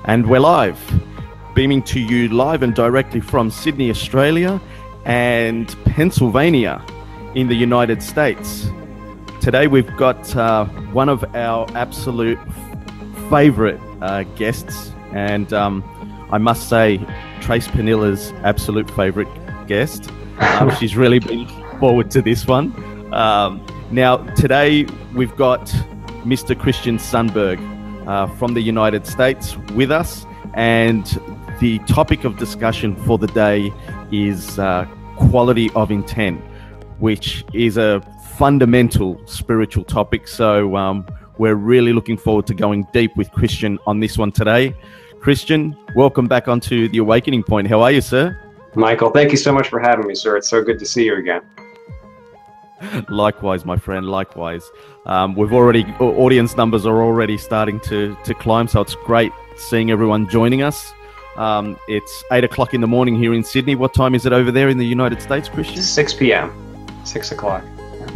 And we're live, beaming to you live and directly from Sydney, Australia and Pennsylvania in the United States. Today we've got one of our absolute favorite guests, and I must say Trace Panilla's absolute favorite guest. She's really been looking forward to this one. Now today we've got Mr. Christian Sundberg from the United States with us, and the topic of discussion for the day is quality of intent, which is a fundamental spiritual topic. So we're really looking forward to going deep with Christian on this one today. Christian, welcome back onto the Awakening Point. How are you, sir? Michael, thank you so much for having me, sir. It's so good to see you again. Likewise, my friend, likewise. Audience numbers are already starting to climb, so it's great seeing everyone joining us. It's 8 o'clock in the morning here in Sydney. What time is it over there in the United States, Christian? 6 p.m. 6 o'clock.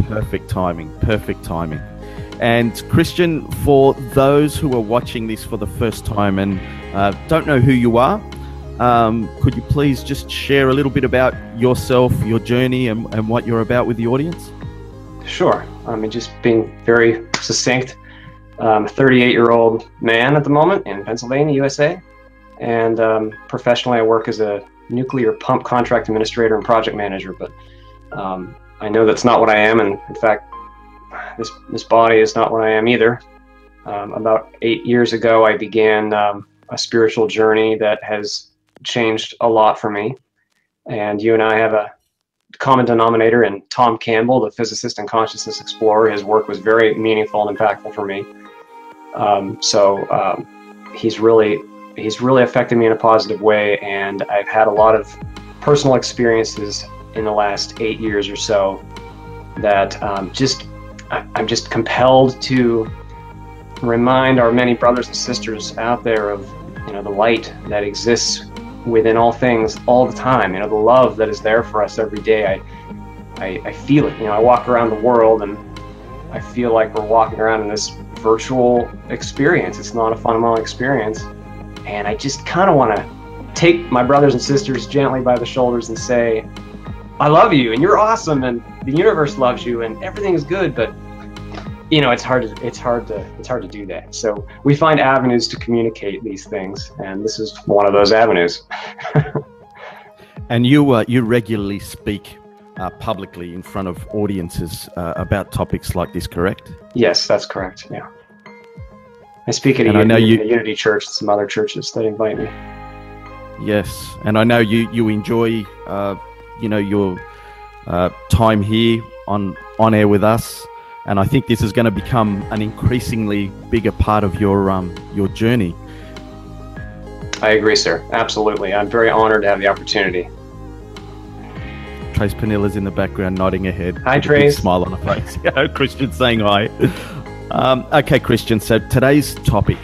Perfect timing, perfect timing. And Christian, for those who are watching this for the first time and don't know who you are, could you please just share a little bit about yourself, your journey, and what you're about with the audience? Sure. Just being very succinct, I'm a 38-year-old man at the moment in Pennsylvania, USA. And professionally, I work as a nuclear pump contract administrator and project manager. But I know that's not what I am. And in fact, this body is not what I am either. About 8 years ago, I began a spiritual journey that has changed a lot for me. And you and I have a common denominator in Tom Campbell, the physicist and consciousness explorer. His work was very meaningful and impactful for me. He's really affected me in a positive way, and I've had a lot of personal experiences in the last 8 years or so that I'm just compelled to remind our many brothers and sisters out there of the light that exists within all things all the time, the love that is there for us every day. I feel it. I walk around the world and I feel like we're walking around in this virtual experience. It's not a fundamental experience. And I just kind of want to take my brothers and sisters gently by the shoulders and say, I love you and you're awesome and the universe loves you and everything is good, but it's hard to do that. So we find avenues to communicate these things, and this is one of those avenues. And you regularly speak publicly in front of audiences about topics like this, correct? Yes, that's correct. Yeah, I speak at a Unity Church and some other churches that invite me. Yes, and I know you enjoy your time here on air with us. And I think this is going to become an increasingly bigger part of your journey. I agree, sir. Absolutely. I'm very honored to have the opportunity. Trace Panilla's in the background nodding her head. Hi, Trace. Smile on her face. Christian saying hi. Okay, Christian. So today's topic,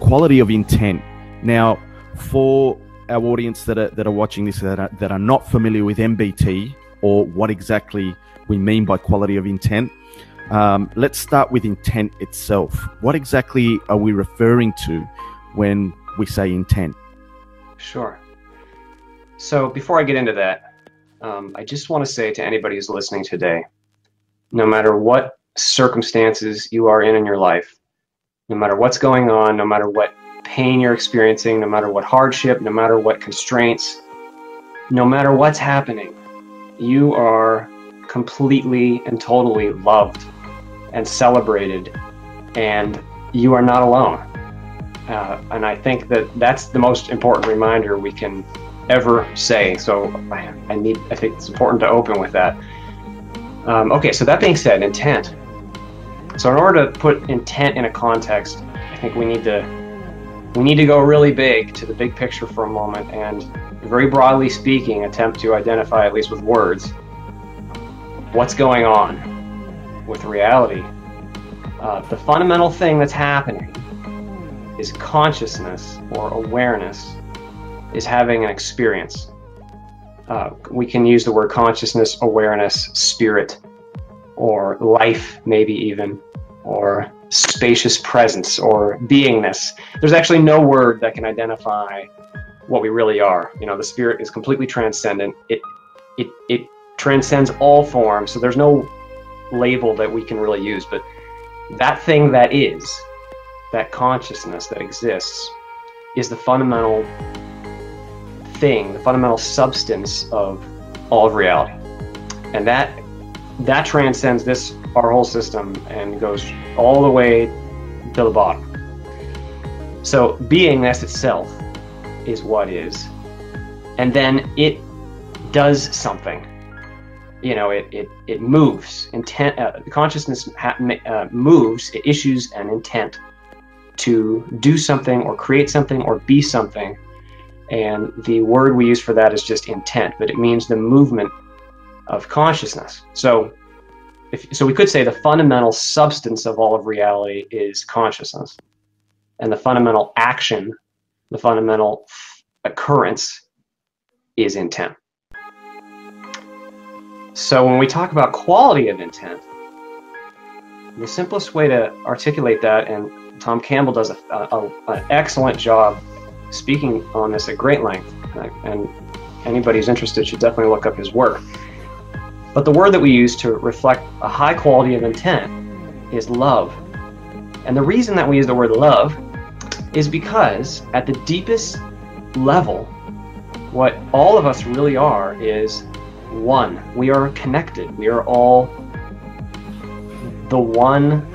quality of intent. Now, for our audience that are watching this that are not familiar with MBT or what exactly we mean by quality of intent, let's start with intent itself. What exactly are we referring to when we say intent? Sure. So before I get into that, I just want to say to anybody who's listening today, no matter what circumstances you are in your life, no matter what's going on, no matter what pain you're experiencing, no matter what hardship, no matter what constraints, no matter what's happening, you are completely and totally loved and celebrated, and you are not alone. And I think that's the most important reminder we can ever say. So I think it's important to open with that. Okay, so that being said, intent. So in order to put intent in a context, I think we need to go really big to the big picture for a moment, and very broadly speaking, attempt to identify, at least with words, what's going on with reality. The fundamental thing that's happening is consciousness or awareness is having an experience. We can use the word consciousness, awareness, spirit, or life maybe even, or spacious presence or beingness. There's actually no word that can identify what we really are. You know, the spirit is completely transcendent. It transcends all forms, so there's no label that we can really use. But that thing that is, that consciousness that exists, is the fundamental thing, the fundamental substance of all of reality. And that transcends our whole system and goes all the way to the bottom. So beingness itself is what is, and then it does something. You know, it moves. Consciousness moves. It issues an intent to do something or create something or be something, and the word we use for that is just intent, but it means the movement of consciousness. So we could say the fundamental substance of all of reality is consciousness, and the fundamental action, the fundamental occurrence, is intent. So when we talk about quality of intent, the simplest way to articulate that, and Tom Campbell does an excellent job speaking on this at great length, and anybody who's interested should definitely look up his work. But the word that we use to reflect a high quality of intent is love. And the reason that we use the word love is because at the deepest level, what all of us really are is one. We are connected. We are all the one,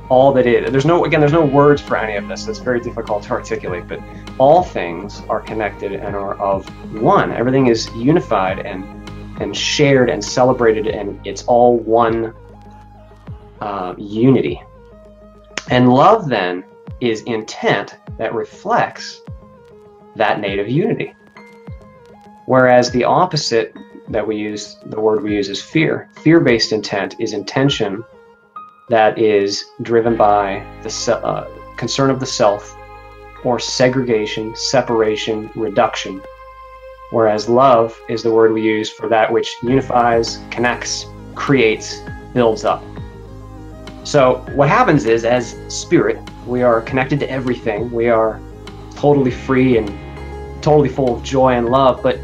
all that is. There's no words for any of this. It's very difficult to articulate, but all things are connected and are of one. Everything is unified and shared and celebrated, and it's all one unity. And love then is intent that reflects that native unity. Whereas the opposite that we use, the word we use is fear. Fear-based intent is intention that is driven by the concern of the self, or segregation, separation, reduction. Whereas love is the word we use for that which unifies, connects, creates, builds up. So what happens is, as spirit, we are connected to everything. We are totally free and totally full of joy and love, but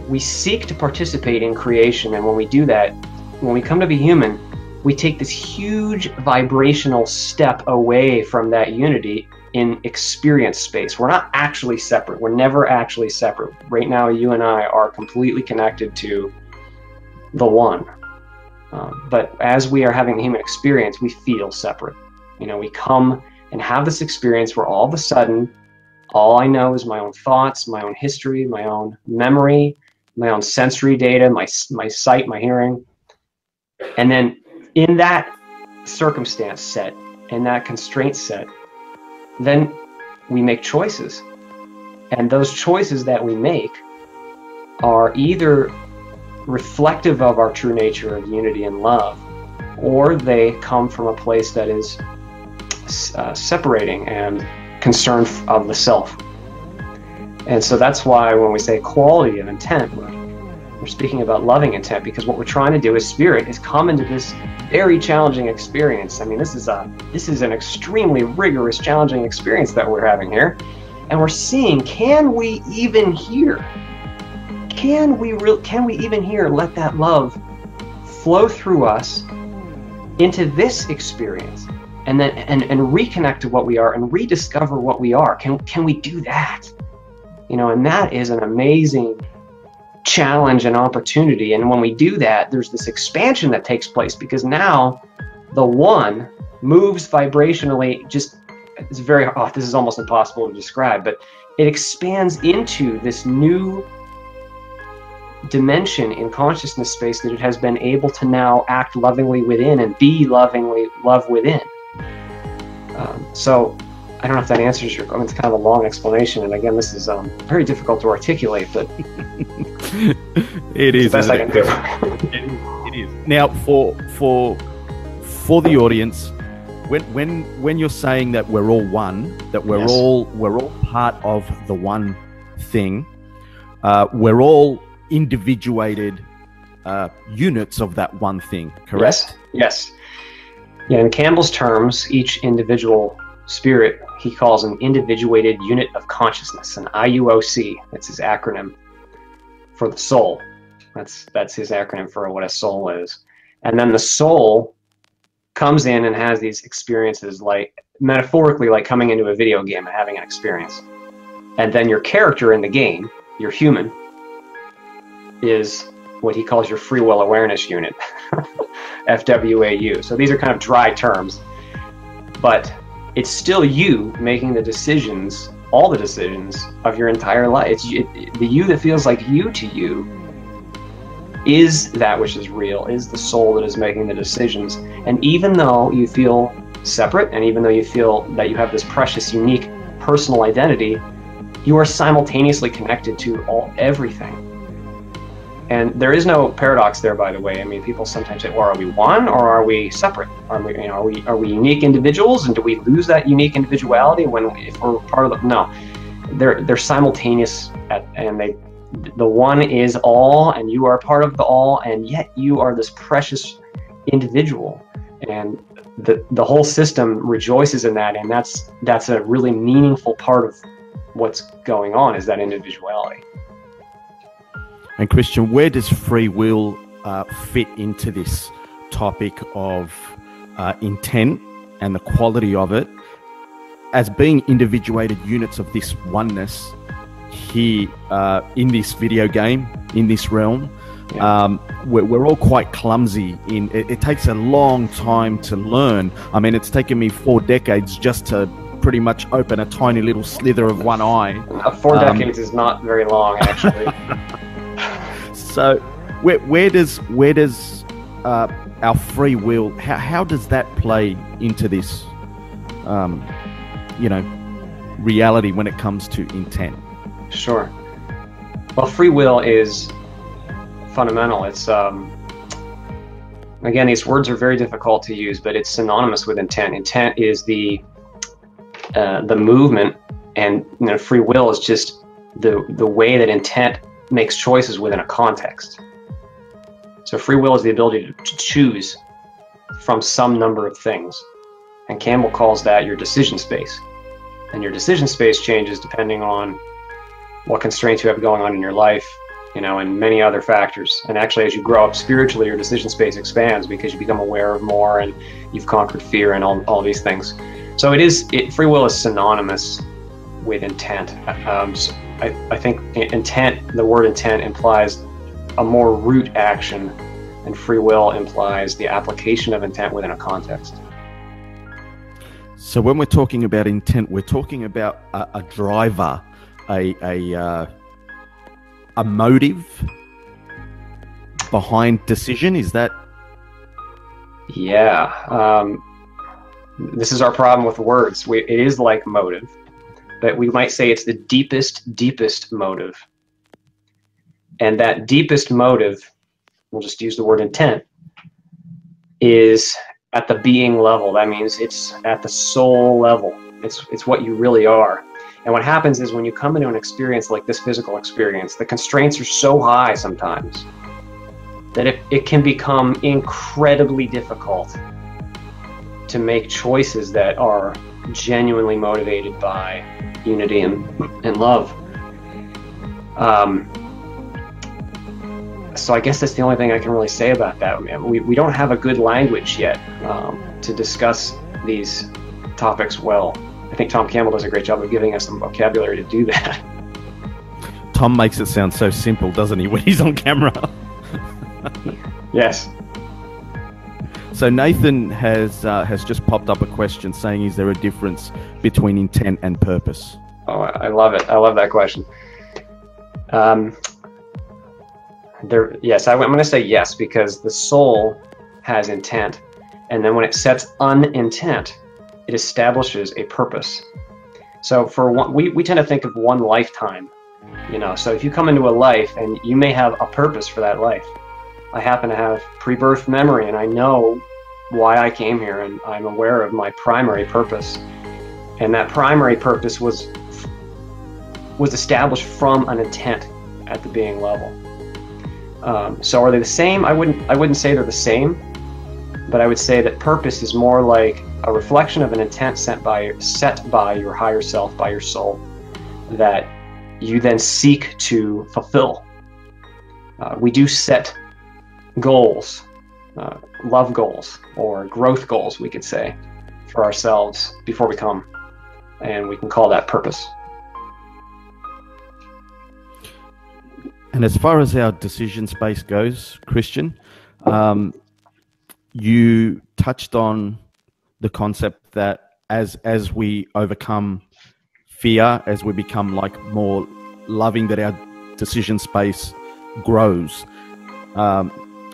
we seek to participate in creation. And when we do that, when we come to be human, we take this huge vibrational step away from that unity in experience space. We're not actually separate. We're never actually separate. Right now, you and I are completely connected to the one. But as we are having the human experience, we feel separate. You know, we come and have this experience where all of a sudden, all I know is my own thoughts, my own history, my own memory, my own sensory data, my sight, my hearing. And then in that circumstance set, in that constraint set, then we make choices. And those choices that we make are either reflective of our true nature of unity and love, or they come from a place that is separating and concern of the self. And so that's why when we say quality of intent, we're speaking about loving intent, because what we're trying to do as spirit is come into this very challenging experience. I mean, this is an extremely rigorous, challenging experience that we're having here, and we're seeing, can we even hear? Can we even hear? Let that love flow through us into this experience, and then and reconnect to what we are and rediscover what we are. Can we do that? You know, and that is an amazing challenge and opportunity. And when we do that, there's this expansion that takes place, because now the one moves vibrationally. Just, it's very, this is almost impossible to describe, but it expands into this new dimension in consciousness space that it has been able to now act lovingly within and be lovingly love within. So I don't know if that answers your, I mean, it's kind of a long explanation, and again, this is very difficult to articulate, but it is the best I can do. It is. Now, for the audience, when you're saying that we're all one, that we're Yes. we're all part of the one thing, we're all individuated units of that one thing, correct? Yes. Yeah, in Campbell's terms, each individual spirit he calls an individuated unit of consciousness, an IUOC. That's his acronym for the soul. That's his acronym for what a soul is. And then the soul comes in and has these experiences, like metaphorically, like coming into a video game and having an experience. And then your character in the game, your human, is what he calls your free will awareness unit, FWAU. So these are kind of dry terms, but it's still you making the decisions, all the decisions of your entire life. It's the you that feels like you to you is that which is real, is the soul that is making the decisions. And even though you feel separate, and even though you feel that you have this precious, unique personal identity, you are simultaneously connected to everything. And there is no paradox there, by the way. I mean, people sometimes say, well, are we one or are we separate? Are we unique individuals, and do we lose that unique individuality if we're part of the, no. They're simultaneous, and the one is all, and you are part of the all, and yet you are this precious individual. And the whole system rejoices in that, and that's a really meaningful part of what's going on, is that individuality. And Christian, where does free will fit into this topic of intent and the quality of it as being individuated units of this oneness here in this video game, in this realm? Yeah. We're all quite clumsy in it. It takes a long time to learn. I mean, it's taken me 4 decades just to pretty much open a tiny little slither of one eye. 4 decades is not very long, actually. So where does our free will, how does that play into this reality when it comes to intent? Sure. Well, free will is fundamental. It's again, these words are very difficult to use, but it's synonymous with intent. Intent is the movement, and free will is just the way that intent makes choices within a context. So free will is the ability to choose from some number of things, and Campbell calls that your decision space. And your decision space changes depending on what constraints you have going on in your life, and many other factors. And actually, as you grow up spiritually, your decision space expands because you become aware of more, and you've conquered fear and all these things. So free will is synonymous with intent. So I think the word intent implies a more root action, and free will implies the application of intent within a context. So when we're talking about intent, we're talking about a driver, a motive behind decision. Is that? Yeah. This is our problem with words. It is like motive, but we might say it's the deepest motive. And that deepest motive, we'll just use the word intent, is at the being level. That means it's at the soul level. It's what you really are. And what happens is when you come into an experience like this physical experience, the constraints are so high sometimes that it can become incredibly difficult to make choices that are genuinely motivated by unity and love. So I guess that's the only thing I can really say about that. We don't have a good language yet to discuss these topics well. I think Tom Campbell does a great job of giving us some vocabulary to do that. Tom makes it sound so simple, doesn't he, when he's on camera? Yes. So Nathan has just popped up a question saying, is there a difference between intent and purpose? Oh, I love it. I love that question. Yes, I'm going to say yes, because the soul has intent, and then when it sets unintent, it establishes a purpose. So for one, we tend to think of one lifetime, so if you come into a life and you may have a purpose for that life. I happen to have pre-birth memory, and I know why I came here, and I'm aware of my primary purpose. And that primary purpose was established from an intent at the being level. So are they the same? I wouldn't say they're the same, But I would say that purpose is more like a reflection of an intent set by your higher self, by your soul, that you then seek to fulfill. We do set goals, love goals, or growth goals, we could say, for ourselves before we come, and we can call that purpose. And as far as our decision space goes, Christian, you touched on the concept that as we overcome fear, as we become like more loving, that our decision space grows.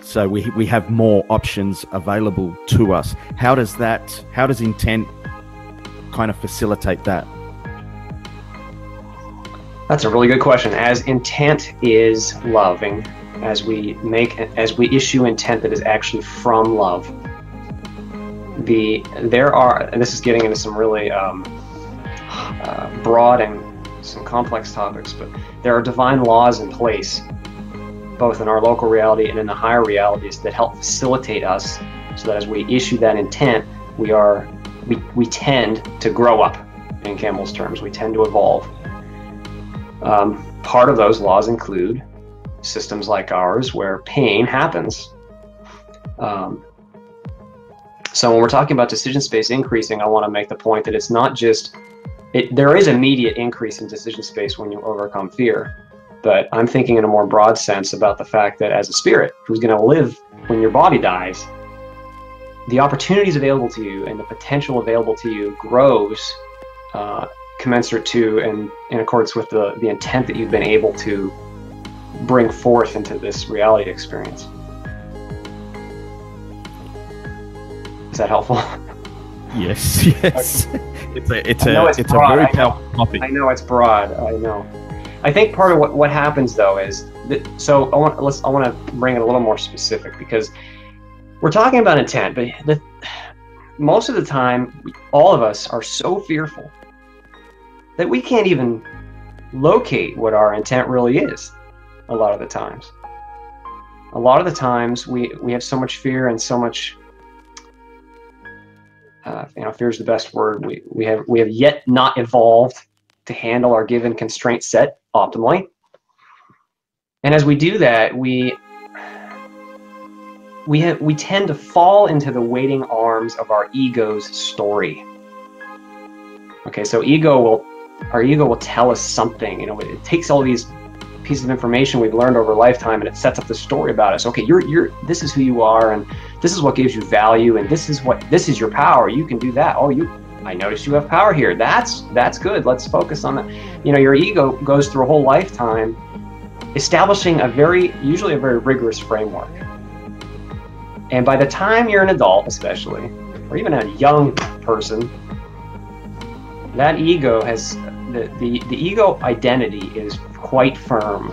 So we have more options available to us. How does intent kind of facilitate that? That's a really good question. As intent is loving, as we issue intent that is actually from love, and this is getting into some really broad and some complex topics, but there are divine laws in place, both in our local reality and in the higher realities, that help facilitate us, so that as we issue that intent, we tend to grow up. In Campbell's terms, we tend to evolve. Part of those laws include systems like ours where pain happens. So when we're talking about decision space increasing, I want to make the point that it's not just, there is immediate increase in decision space when you overcome fear, but I'm thinking in a more broad sense about the fact that as a spirit who's going to live when your body dies, the opportunities available to you and the potential available to you grows commensurate to and in accordance with the intent that you've been able to bring forth into this reality experience. Is that helpful? Yes, yes. Okay. It's a very powerful topic. I know it's broad. I know. I think part of what happens though is that, so I want to bring it a little more specific, because we're talking about intent, but most of the time, all of us are so fearful that we can't even locate what our intent really is. A lot of the times we have so much fear and so much fear is the best word. We have yet not evolved to handle our given constraint set optimally. And as we do that, we tend to fall into the waiting arms of our ego's story. Okay, so our ego will tell us something. It takes all these pieces of information we've learned over a lifetime, and it sets up the story about us. Okay, this is who you are, and this is what gives you value, and this is your power. You can do that. I noticed you have power here. That's good. Let's focus on that. Your ego goes through a whole lifetime establishing usually a very rigorous framework. And by the time you're an adult, especially, or even a young person, that ego has the ego identity is quite firm.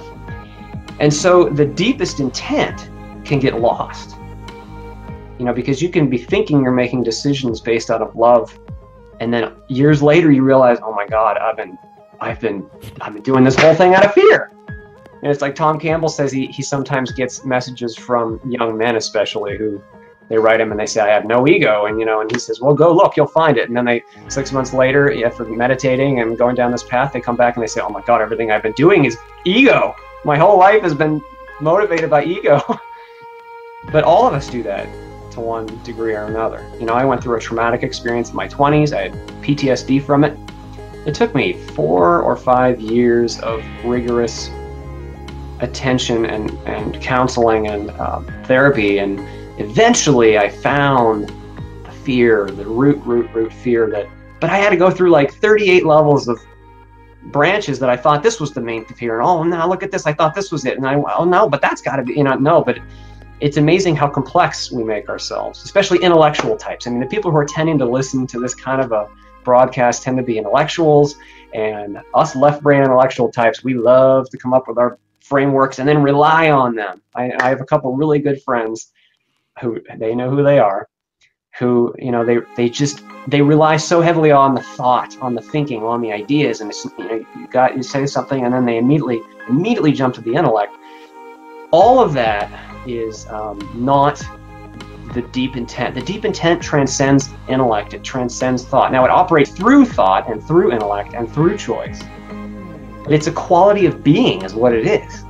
And so the deepest intent can get lost. Because you can be thinking you're making decisions based out of love, and then years later you realize, oh my God, I've been doing this whole thing out of fear. And it's like Tom Campbell says he sometimes gets messages from young men, especially, who they write him and they say, I have no ego. And he says, well, go look, you'll find it. And then 6 months later, after meditating and going down this path, they come back and they say, oh my God, everything I've been doing is ego. My whole life has been motivated by ego. But all of us do that to one degree or another. I went through a traumatic experience in my 20s. I had PTSD from it. It took me 4 or 5 years of rigorous attention and counseling and therapy, and eventually I found the fear, the root fear but I had to go through like 38 levels of branches that I thought this was the main fear, and oh now look at this, I thought this was it, and no, but that's got to be, no, but it's amazing how complex we make ourselves, especially intellectual types. I mean, the people who are tending to listen to this kind of a broadcast tend to be intellectuals, and us left brain intellectual types, we love to come up with our frameworks and then rely on them. I have a couple really good friends who, they know who they are, who, they rely so heavily on the thought, on the thinking, on the ideas, and you say something and then they immediately jump to the intellect. All of that is not the deep intent. The deep intent transcends intellect. It transcends thought. Now, it operates through thought and through intellect and through choice. But it's a quality of being is what it is.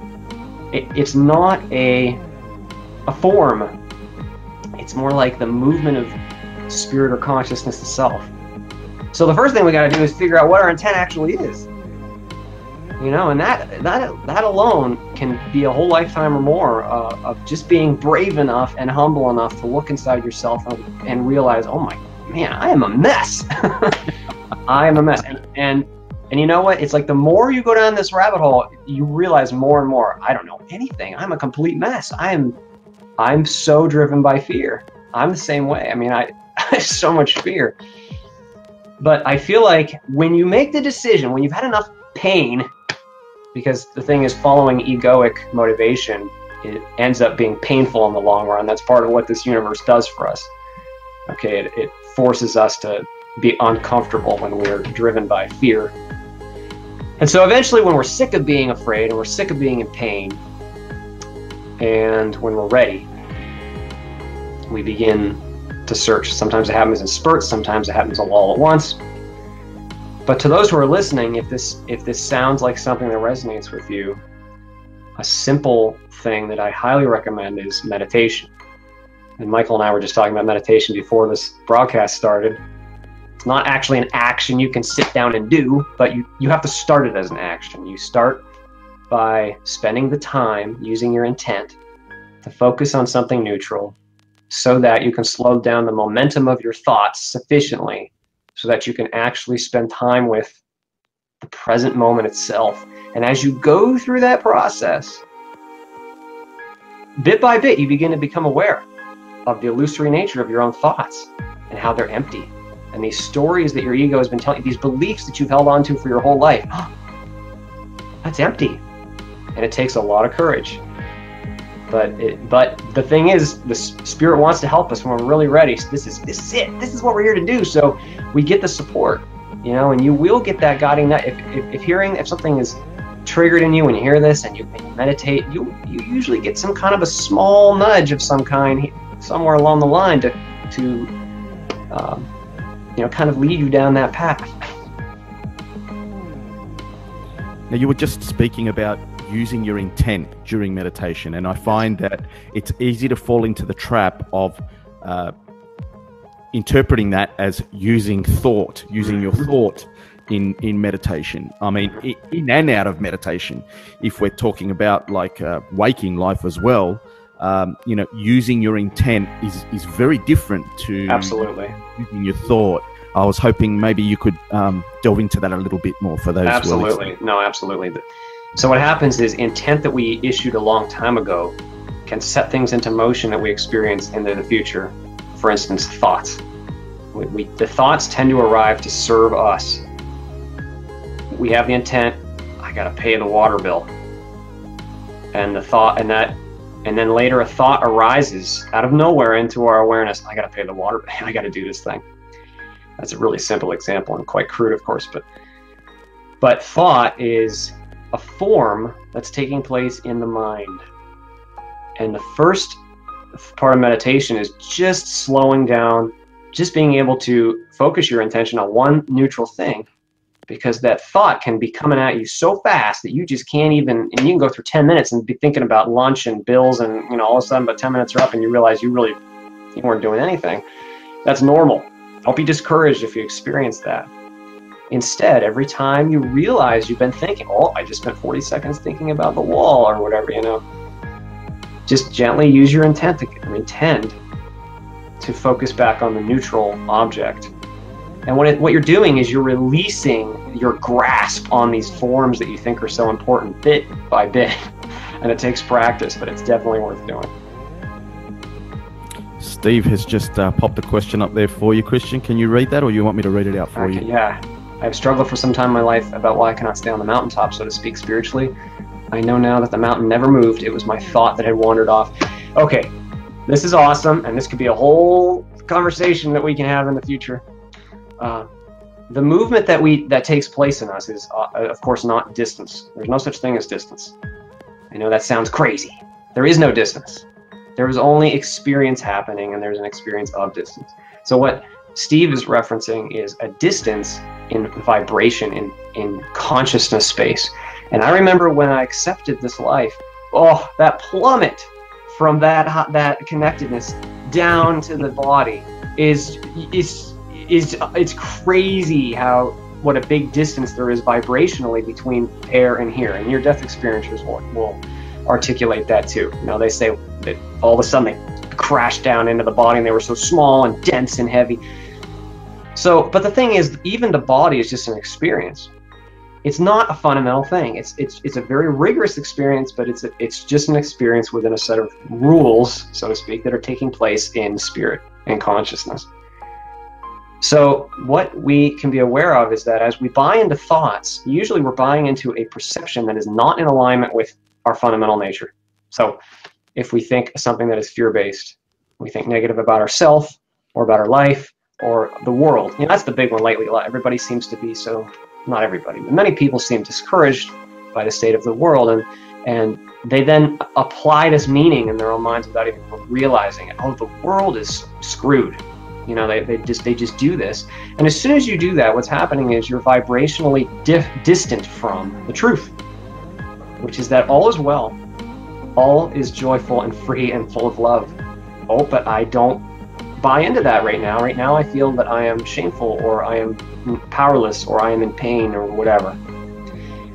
It's not a form. It's more like the movement of spirit or consciousness itself. So the first thing we got to do is figure out what our intent actually is. You know, and that alone can be a whole lifetime or more of just being brave enough and humble enough to look inside yourself and realize, oh my man, I am a mess. I am a mess. And you know what? It's like the more you go down this rabbit hole, you realize more and more, I don't know anything. I'm a complete mess. I'm so driven by fear. I'm the same way. I mean, I have so much fear. But I feel like when you make the decision, when you've had enough pain, because the thing is, following egoic motivation, it ends up being painful in the long run. That's part of what this universe does for us. Okay, it forces us to be uncomfortable when we're driven by fear. And so eventually, when we're sick of being afraid and we're sick of being in pain, and when we're ready, we begin to search. Sometimes it happens in spurts, sometimes it happens all at once. But to those who are listening, if this sounds like something that resonates with you, a simple thing that I highly recommend is meditation. And Michael and I were just talking about meditation before this broadcast started. It's not actually an action you can sit down and do, but you have to start it as an action. You start by spending the time using your intent to focus on something neutral so that you can slow down the momentum of your thoughts sufficiently so that you can actually spend time with the present moment itself. And as you go through that process, bit by bit, you begin to become aware of the illusory nature of your own thoughts and how they're empty. And these stories that your ego has been telling you, these beliefs that you've held on to for your whole life, that's empty. And it takes a lot of courage. But the thing is, the spirit wants to help us when we're really ready. So this is it. This is what we're here to do. So we get the support, you know, and you will get that guiding nut. If something is triggered in you when you hear this and you meditate, you usually get some kind of a small nudge of some kind somewhere along the line to kind of lead you down that path. Now, you were just speaking about using your intent during meditation, and I find that it's easy to fall into the trap of interpreting that as using your thought in meditation. I mean, in and out of meditation, if we're talking about like waking life as well, using your intent is very different to absolutely using your thought. I was hoping maybe you could delve into that a little bit more for those. Absolutely. No, absolutely. So what happens is intent that we issued a long time ago can set things into motion that we experience into the future. For instance, thoughts. The thoughts tend to arrive to serve us. We have the intent, I gotta pay the water bill. And the thought, and then later a thought arises out of nowhere into our awareness, I gotta pay the water bill, I gotta do this thing. That's a really simple example and quite crude, of course, but thought is a form that's taking place in the mind. And the first part of meditation is just slowing down, just being able to focus your attention on one neutral thing, because that thought can be coming at you so fast that you just can't even, and you can go through 10 minutes and be thinking about lunch and bills, and all of a sudden about 10 minutes are up and you realize you weren't doing anything. That's normal. Don't be discouraged if you experience that. Instead, every time you realize you've been thinking, oh, I just spent 40 seconds thinking about the wall or whatever, just gently use your intent to focus back on the neutral object. And what you're doing is you're releasing your grasp on these forms that you think are so important bit by bit. And it takes practice, but it's definitely worth doing. Steve has just popped a question up there for you, Christian. Can you read that, or you want me to read it out for you? Yeah. I've struggled for some time in my life about why I cannot stay on the mountaintop, so to speak, spiritually. I know now that the mountain never moved. It was my thought that had wandered off. Okay, this is awesome, and this could be a whole conversation that we can have in the future. The movement that takes place in us is, of course, not distance. There's no such thing as distance. I know that sounds crazy. There is no distance. There is only experience happening, and there's an experience of distance. So what Steve is referencing is a distance in vibration, in consciousness space. And I remember when I accepted this life, oh, that plummet from that connectedness down to the body is it's crazy what a big distance there is vibrationally between there and here. And near-death experiencers will articulate that too. You know, they say that all of a sudden they crashed down into the body and they were so small and dense and heavy. So, but the thing is, even the body is just an experience. It's not a fundamental thing. It's a very rigorous experience, but it's just an experience within a set of rules, so to speak, that are taking place in spirit and consciousness. So what we can be aware of is that as we buy into thoughts, usually we're buying into a perception that is not in alignment with our fundamental nature. So if we think something that is fear-based, we think negative about ourselves or about our life or the world. You know, that's the big one lately. Everybody seems to be so, not everybody, but many people seem discouraged by the state of the world, and they then apply this meaning in their own minds without even realizing it. Oh, the world is screwed. You know, they just do this. And as soon as you do that, what's happening is you're vibrationally distant from the truth, which is that all is well, all is joyful and free and full of love. Oh, but I don't buy into that right now. Right now I feel that I am shameful, or I am powerless, or I am in pain, or whatever.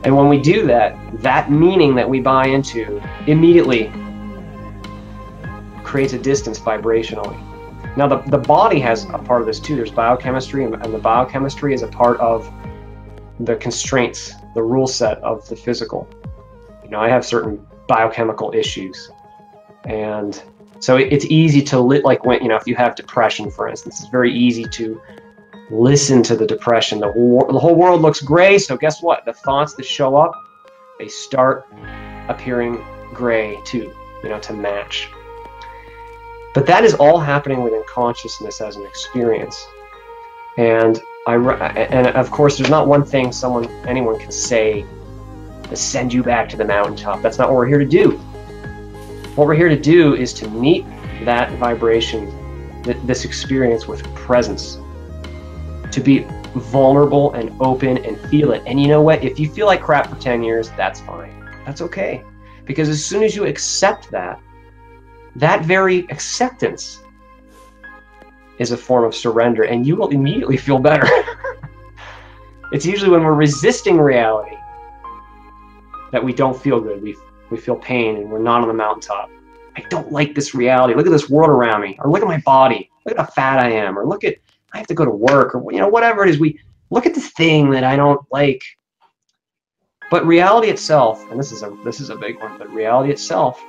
And when we do that, that meaning that we buy into immediately creates a distance vibrationally. Now the body has a part of this too. There's biochemistry, and the biochemistry is a part of the constraints, the rule set of the physical. You know, I have certain biochemical issues, and so it's easy to like when, you know, if you have depression, for instance, it's very easy to listen to the depression. The whole world looks gray, so guess what? The thoughts that show up, they start appearing gray too, you know, to match. But that is all happening within consciousness as an experience. And of course, there's not one thing anyone can say to send you back to the mountaintop. That's not what we're here to do. What we're here to do is to meet that vibration, this experience with presence, to be vulnerable and open and feel it. And you know what? If you feel like crap for 10 years, that's fine. That's okay. Because as soon as you accept that very acceptance is a form of surrender, and you will immediately feel better. It's usually when we're resisting reality that we don't feel good. We feel pain, and we're not on the mountaintop. I don't like this reality. Look at this world around me, or look at my body. Look at how fat I am, or look at, I have to go to work, or, you know, whatever it is. We look at this thing that I don't like. But reality itself, and this is a big one, but reality itself,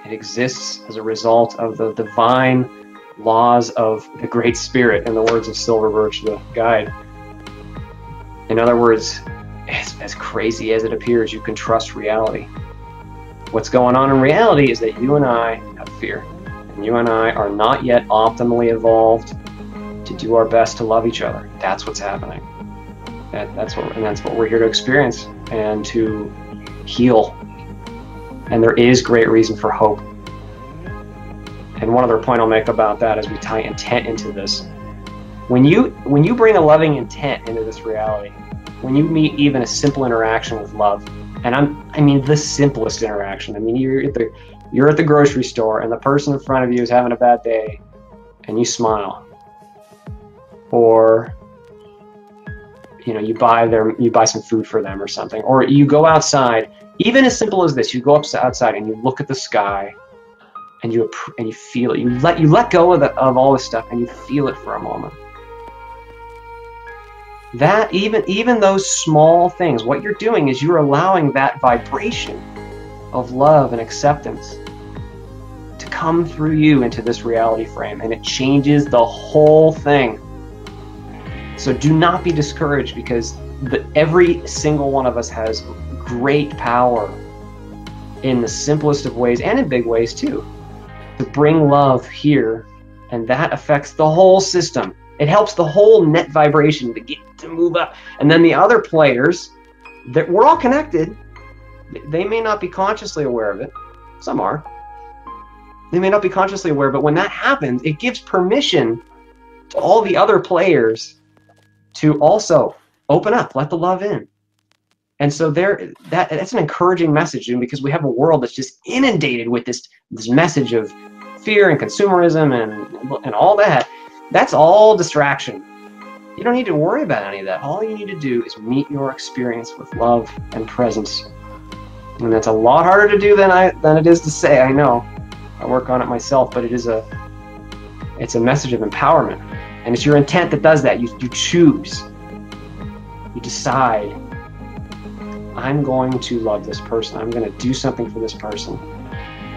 it exists as a result of the divine laws of the Great Spirit, in the words of Silver Birch, the guide. In other words, as crazy as it appears, you can trust reality. What's going on in reality is that you and I have fear, and you and I are not yet optimally evolved to do our best to love each other. That's what's happening. That's what we're here to experience and to heal. And there is great reason for hope. And one other point I'll make about that as we tie intent into this. When you bring a loving intent into this reality, when you meet even a simple interaction with love, and I mean the simplest interaction. I mean, you're at the grocery store and the person in front of you is having a bad day, and you smile. Or, you know, you buy some food for them or something. Or you go outside. Even as simple as this, you go outside and you look at the sky, and you feel it. You let go of all this stuff, and you feel it for a moment. That even those small things, what you're doing is you're allowing that vibration of love and acceptance to come through you into this reality frame, and it changes the whole thing. So do not be discouraged, because every single one of us has great power in the simplest of ways, and in big ways too, to bring love here, and that affects the whole system. It helps the whole net vibration to move up. And then the other players, that we're all connected. They may not be consciously aware of it. Some are. They may not be consciously aware, but when that happens, it gives permission to all the other players to also open up, let the love in. And so that's an encouraging message, and because we have a world that's just inundated with this message of fear and consumerism and all that. That's all distraction. You don't need to worry about any of that. All you need to do is meet your experience with love and presence. And that's a lot harder to do than it is to say. I know. I work on it myself, but it's a message of empowerment. And it's your intent that does that. You choose. You decide, I'm going to love this person. I'm going to do something for this person.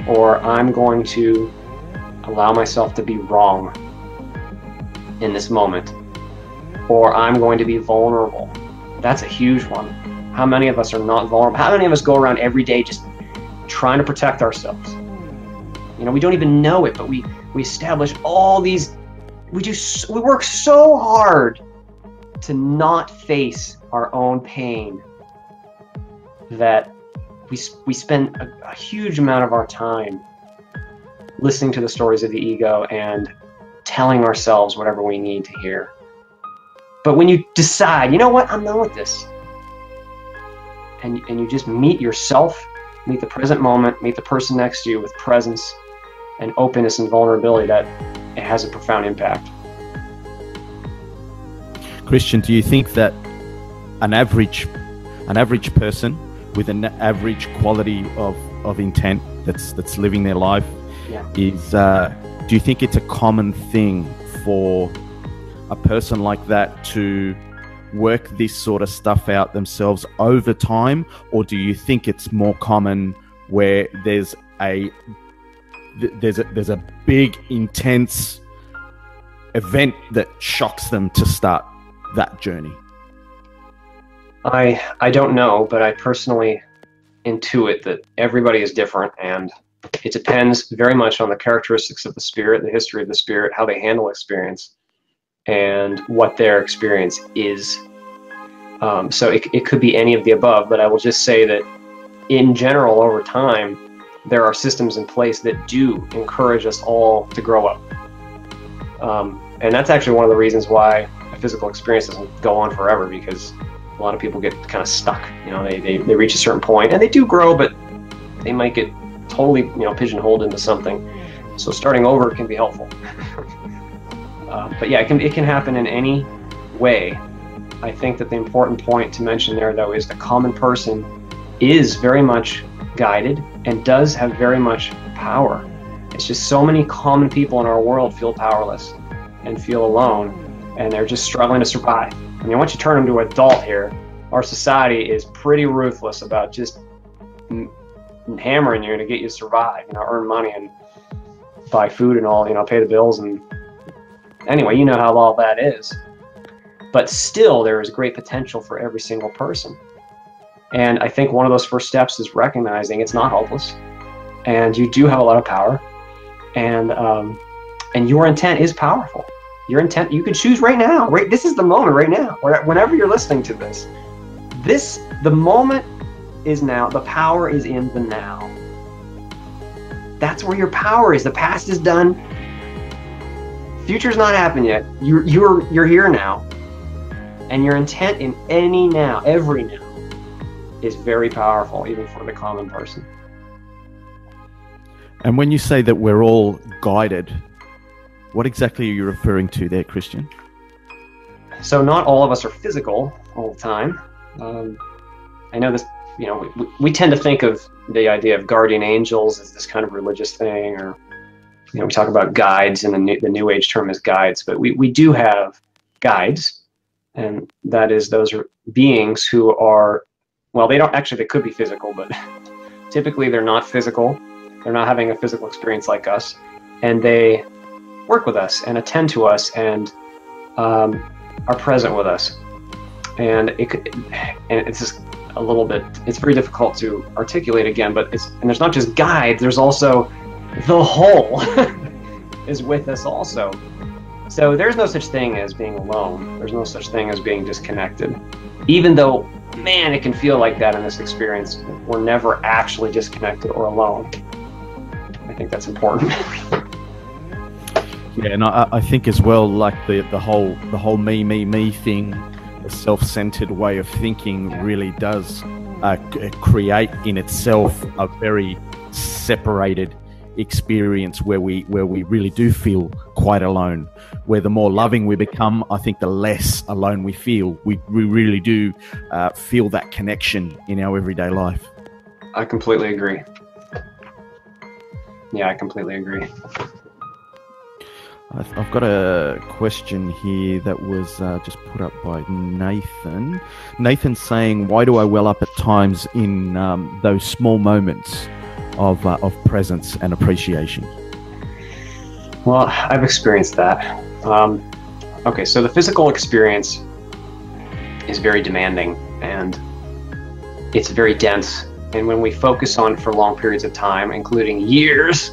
Or I'm going to allow myself to be wrong in this moment. Or I'm going to be vulnerable. That's a huge one. How many of us are not vulnerable? How many of us go around every day just trying to protect ourselves? You know, we don't even know it, but we establish all these, we work so hard to not face our own pain that we spend a huge amount of our time listening to the stories of the ego and telling ourselves whatever we need to hear. But when you decide, you know what, I'm done with this, and you just meet yourself, meet the present moment, meet the person next to you with presence and openness and vulnerability, that it has a profound impact. Christian, do you think that an average person with an average quality of intent that's living their life, yeah, is do you think it's a common thing for a person like that to work this sort of stuff out themselves over time, or do you think it's more common where there's a big intense event that shocks them to start that journey? I don't know, but I personally intuit that everybody is different, and it depends very much on the characteristics of the spirit, the history of the spirit, how they handle experience, and what their experience is. So it could be any of the above, but I will just say that in general, over time, there are systems in place that do encourage us all to grow up. And that's actually one of the reasons why a physical experience doesn't go on forever, because a lot of people get kind of stuck. You know, they reach a certain point and they do grow, but they might get totally, pigeonholed into something. So starting over can be helpful. But yeah, it can happen in any way. I think that the important point to mention there, though, is the common person is very much guided and does have very much power. It's just so many common people in our world feel powerless and feel alone, and they're just struggling to survive. I mean, once you turn into an adult here, our society is pretty ruthless about just hammering you to get you to survive, earn money and buy food and all, pay the bills. And anyway, you know how all that is. But still, there is great potential for every single person. And I think one of those first steps is recognizing it's not hopeless, and you do have a lot of power, and your intent is powerful. Your intent, you can choose right now. Right, this is the moment right now. Whenever you're listening to this, the moment is now. The power is in the now. That's where your power is. The past is done. Future's not happened yet. You're here now. And your intent in any now, every now, is very powerful, even for the common person. And when you say that we're all guided, what exactly are you referring to there, Christian? So not all of us are physical all the time. I know this, we tend to think of the idea of guardian angels as this kind of religious thing, or, we talk about guides, and the New Age term is guides, but we do have guides. And that is, those are beings who are, well, they could be physical, but typically they're not physical. They're not having a physical experience like us. And they work with us and attend to us and are present with us. And it's just a little bit, it's very difficult to articulate again, but and there's not just guides, there's also the whole is with us also. So there's no such thing as being alone. There's no such thing as being disconnected. Even though, man, it can feel like that in this experience. We're never actually disconnected or alone. I think that's important. Yeah, and I think as well, like the whole me thing, the self-centered way of thinking really does create in itself a very separated experience where we really do feel quite alone. Where the more loving we become, I think the less alone we feel. We really do feel that connection in our everyday life. I completely agree. Yeah, I completely agree. I've got a question here that was just put up by Nathan. Nathan's saying, why do I well up at times in those small moments of presence and appreciation? Well, I've experienced that. Okay, so the physical experience is very demanding and it's very dense. And when we focus on for long periods of time, including years,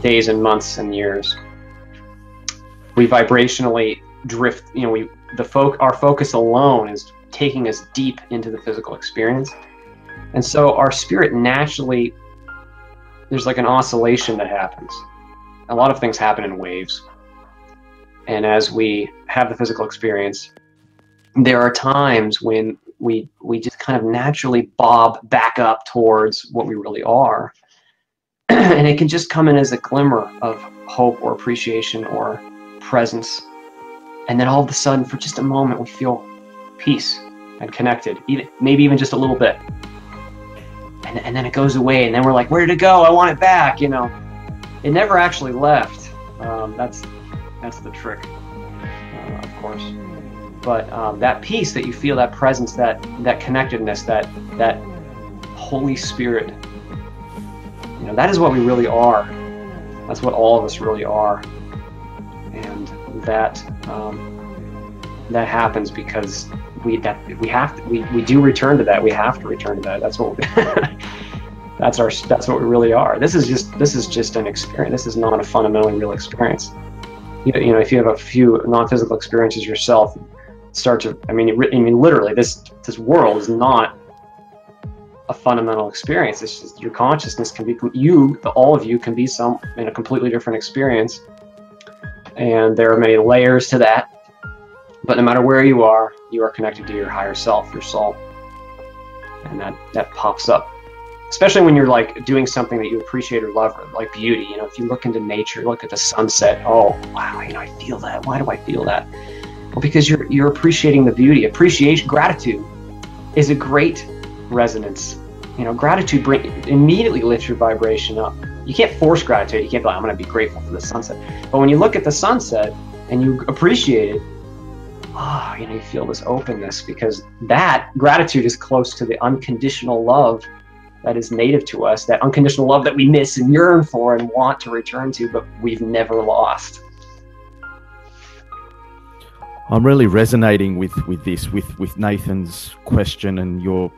days and months and years, we vibrationally drift. You know, our focus alone is taking us deep into the physical experience, and so our spirit naturally, there's like an oscillation that happens. A lot of things happen in waves, and as we have the physical experience, there are times when we just kind of naturally bob back up towards what we really are. And it can just come in as a glimmer of hope or appreciation or presence. And then all of a sudden, for just a moment, we feel peace and connected, maybe even just a little bit. And then it goes away, and then we're like, where did it go? I want it back, you know. It never actually left. That's the trick, of course. But that peace that you feel, that presence, that connectedness, that Holy Spirit, you know, that is what we really are. That's what all of us really are, and that happens because we do return to that. We have to return to that. That's what that's what we really are. This is just an experience. This is not a fundamentally real experience. You know, if you have a few non-physical experiences yourself, I mean, literally, this world is not a fundamental experience. It's just your consciousness can be all of you can be in a completely different experience, and there are many layers to that. But no matter where you are connected to your higher self, your soul, and that pops up. Especially when you're like doing something that you appreciate or love, like beauty. You know, if you look into nature, look at the sunset. Oh wow, you know, I feel that. Why do I feel that? Well, because you're appreciating the beauty. Gratitude is a great resonance. You know, gratitude immediately lifts your vibration up. You can't force gratitude. You can't be like, I'm going to be grateful for the sunset. But when you look at the sunset and you appreciate it, you know, you feel this openness, because that gratitude is close to the unconditional love that is native to us, that unconditional love that we miss and yearn for and want to return to, but we've never lost. I'm really resonating with Nathan's question and your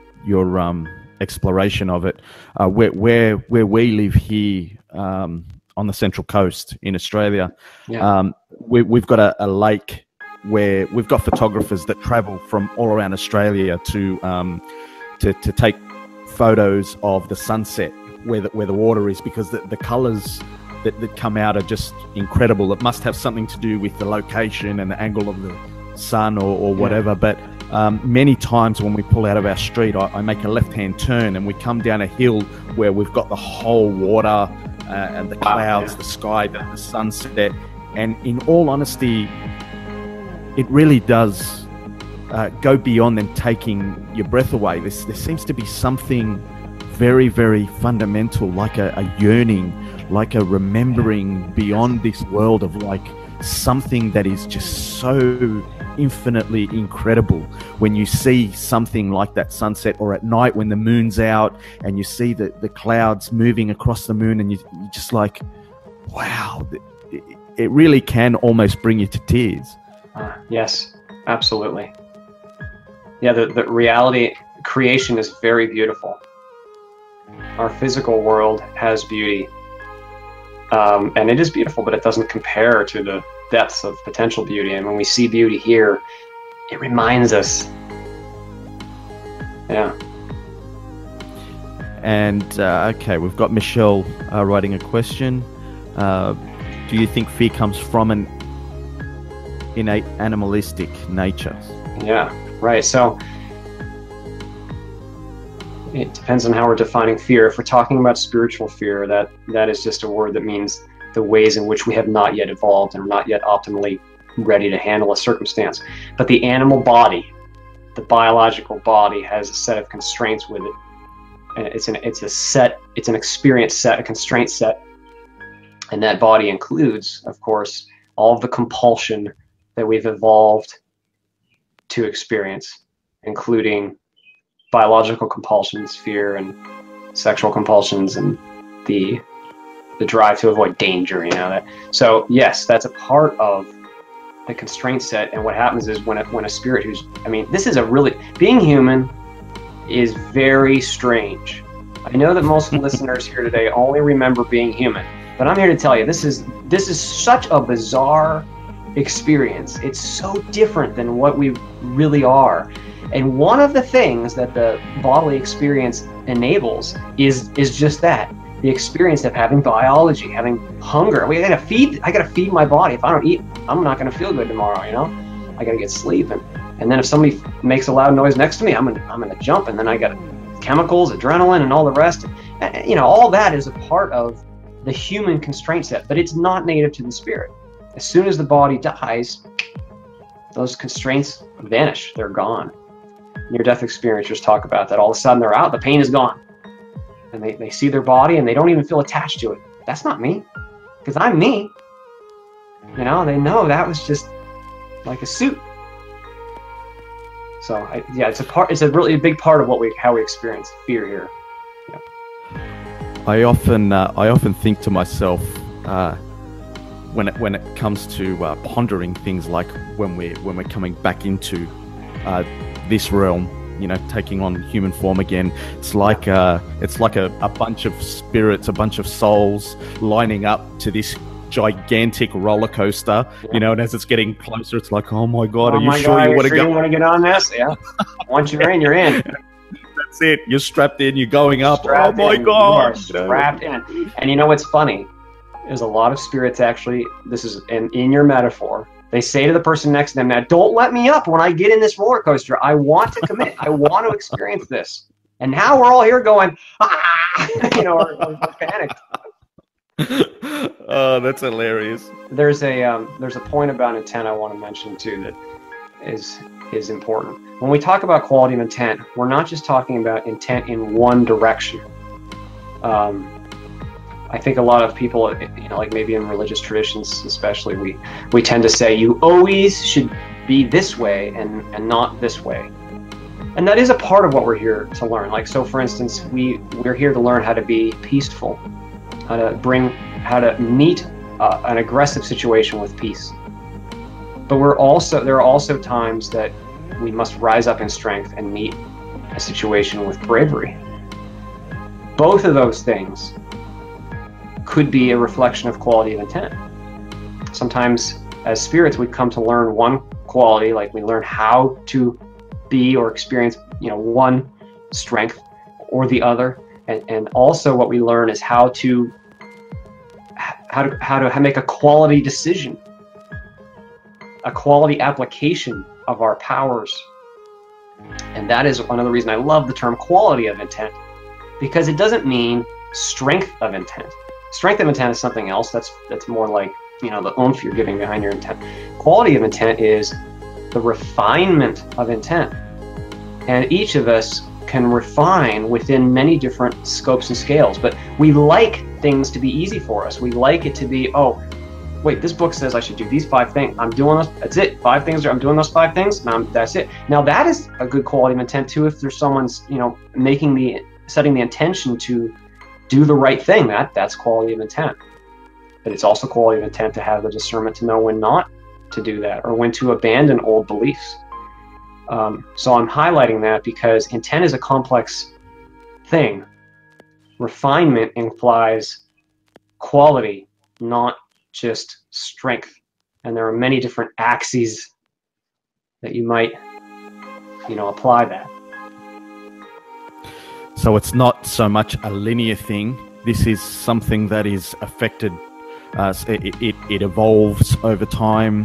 exploration of it. Where we live here on the Central Coast in Australia, we've got a lake where we've got photographers that travel from all around Australia to take photos of the sunset where the water is, because the colors that come out are just incredible. It must have something to do with the location and the angle of the sun or whatever. But many times when we pull out of our street, I make a left-hand turn and we come down a hill where we've got the whole water and the clouds, the sky, the sunset. And in all honesty, it really does go beyond them taking your breath away. There seems to be something very, very fundamental, like a yearning, like a remembering beyond this world of like something that is just so infinitely incredible. When you see something like that sunset, or at night when the moon's out and you see the clouds moving across the moon, and you're just like, wow, it really can almost bring you to tears. Yes, absolutely. Yeah, the reality, creation is very beautiful. Our physical world has beauty, and it is beautiful, but it doesn't compare to the depths of potential beauty. And when we see beauty here, it reminds us. Yeah. And okay, we've got Michelle writing a question. Do you think fear comes from an innate animalistic nature? Yeah, right. So it depends on how we're defining fear. If we're talking about spiritual fear, that is just a word that means the ways in which we have not yet evolved and are not yet optimally ready to handle a circumstance. But the animal body, the biological body, has a set of constraints with it. And it's an experience set, a constraint set. And that body includes, of course, all of the compulsion that we've evolved to experience, including biological compulsions, fear and sexual compulsions, and the drive to avoid danger, that. So yes, that's a part of the constraint set. And what happens is when a spirit this is being human is very strange. I know that most listeners here today only remember being human, but I'm here to tell you this is such a bizarre experience. It's so different than what we really are. And one of the things that the bodily experience enables is just that, the experience of having biology, having hunger. I gotta feed my body. If I don't eat, I'm not gonna feel good tomorrow, I gotta get sleep. And then if somebody makes a loud noise next to me, I'm gonna jump, and then I got chemicals, adrenaline, and all the rest. All that is a part of the human constraint set, but it's not native to the spirit. As soon as the body dies, those constraints vanish. They're gone. Near-death experiencers talk about that. All of a sudden they're out, the pain is gone. And they see their body and they don't even feel attached to it. That's not me, because I'm me. They know that was just like a suit. So it's a really big part of how we experience fear here. Yeah. I often think to myself when it comes to pondering things like when we're coming back into this realm, taking on human form again. It's like a bunch of spirits, a bunch of souls lining up to this gigantic roller coaster, and as it's getting closer, it's like, oh my God, are you sure you want to get on this? Yeah. Once you're in, you're in. That's it. You're strapped in. You're going up. Oh my God. Strapped in. And you know what's funny? There's a lot of spirits actually. This is in your metaphor. They say to the person next to them, now don't let me up when I get in this roller coaster. I want to commit. I want to experience this. And now we're all here going, or panicked. Oh, that's hilarious. There's a point about intent I want to mention too that is important. When we talk about quality of intent, we're not just talking about intent in one direction. I think a lot of people, like maybe in religious traditions especially, we tend to say you always should be this way and not this way. And that is a part of what we're here to learn. Like, so for instance, we're here to learn how to be peaceful, how to meet an aggressive situation with peace. But there are also times that we must rise up in strength and meet a situation with bravery. Both of those things could be a reflection of quality of intent. Sometimes as spirits we come to learn one quality, like we learn how to be or experience one strength or the other, and also what we learn is how to make a quality decision, a quality application of our powers. And that is another reason I love the term quality of intent, because it doesn't mean strength of intent. Strength of intent is something else. That's more like, the oomph you're giving behind your intent. Quality of intent is the refinement of intent. And each of us can refine within many different scopes and scales, but we like things to be easy for us. We like it to be, oh, wait, this book says I should do these 5 things. I'm doing those. That's it. 5 things. I'm doing those 5 things. That's it. Now that is a good quality of intent too. If there's someone's, setting the intention to do the right thing, that's quality of intent. But it's also quality of intent to have the discernment to know when not to do that or when to abandon old beliefs. So I'm highlighting that because intent is a complex thing. Refinement implies quality, not just strength. And there are many different axes that you might, apply that. So it's not so much a linear thing. This is something that is affected. It evolves over time.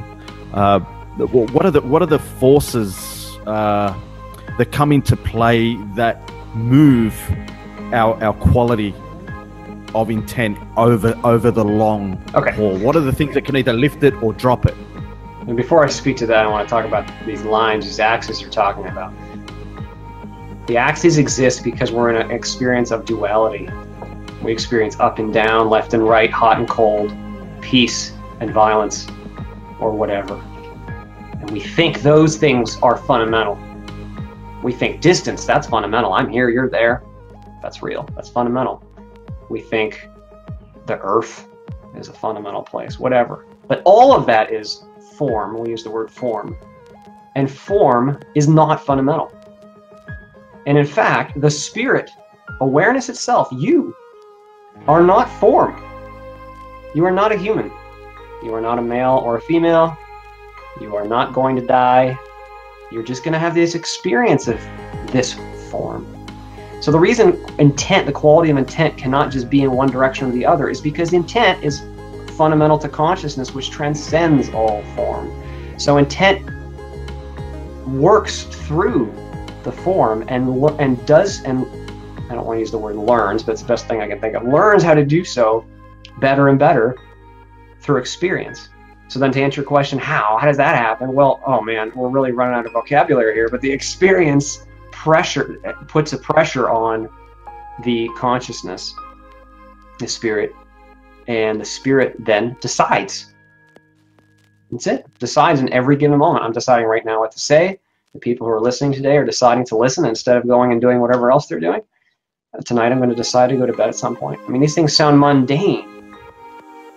What are the forces that come into play that move our quality of intent over the long haul? What are the things that can either lift it or drop it? And before I speak to that, I want to talk about these lines, these axes you're talking about. The axes exist because we're in an experience of duality. We experience up and down, left and right, hot and cold, peace and violence, or whatever. And we think those things are fundamental. We think distance, that's fundamental. I'm here, you're there. That's real, that's fundamental. We think the earth is a fundamental place, whatever. But all of that is form. We use the word form. And form is not fundamental. And in fact, the spirit, awareness itself, you are not form. You are not a human. You are not a male or a female. You are not going to die. You're just going to have this experience of this form. So the reason intent, the quality of intent, cannot just be in one direction or the other is because intent is fundamental to consciousness, which transcends all form. So intent works through the form and does, and I don't want to use the word learns, but it's the best thing I can think of, learns how to do so better and better through experience. So then to answer your question, how does that happen? Well, oh man, we're really running out of vocabulary here, but the experience pressure puts a pressure on the consciousness, the spirit, and the spirit then decides. That's it. Decides in every given moment. I'm deciding right now what to say. The people who are listening today are deciding to listen instead of going and doing whatever else they're doing. Tonight I'm going to decide to go to bed at some point. I mean, these things sound mundane.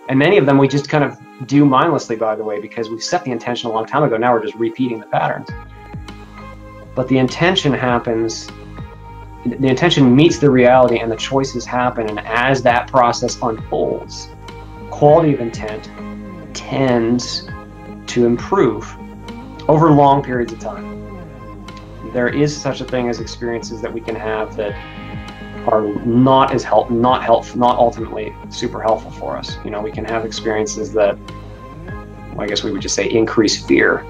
And many of them we just kind of do mindlessly, by the way, because we set the intention a long time ago. Now we're just repeating the patterns. But the intention happens, the intention meets the reality and the choices happen. And as that process unfolds, quality of intent tends to improve over long periods of time. There is such a thing as experiences that we can have that are not ultimately super helpful for us. You know, we can have experiences that, well, I guess we would just say increase fear.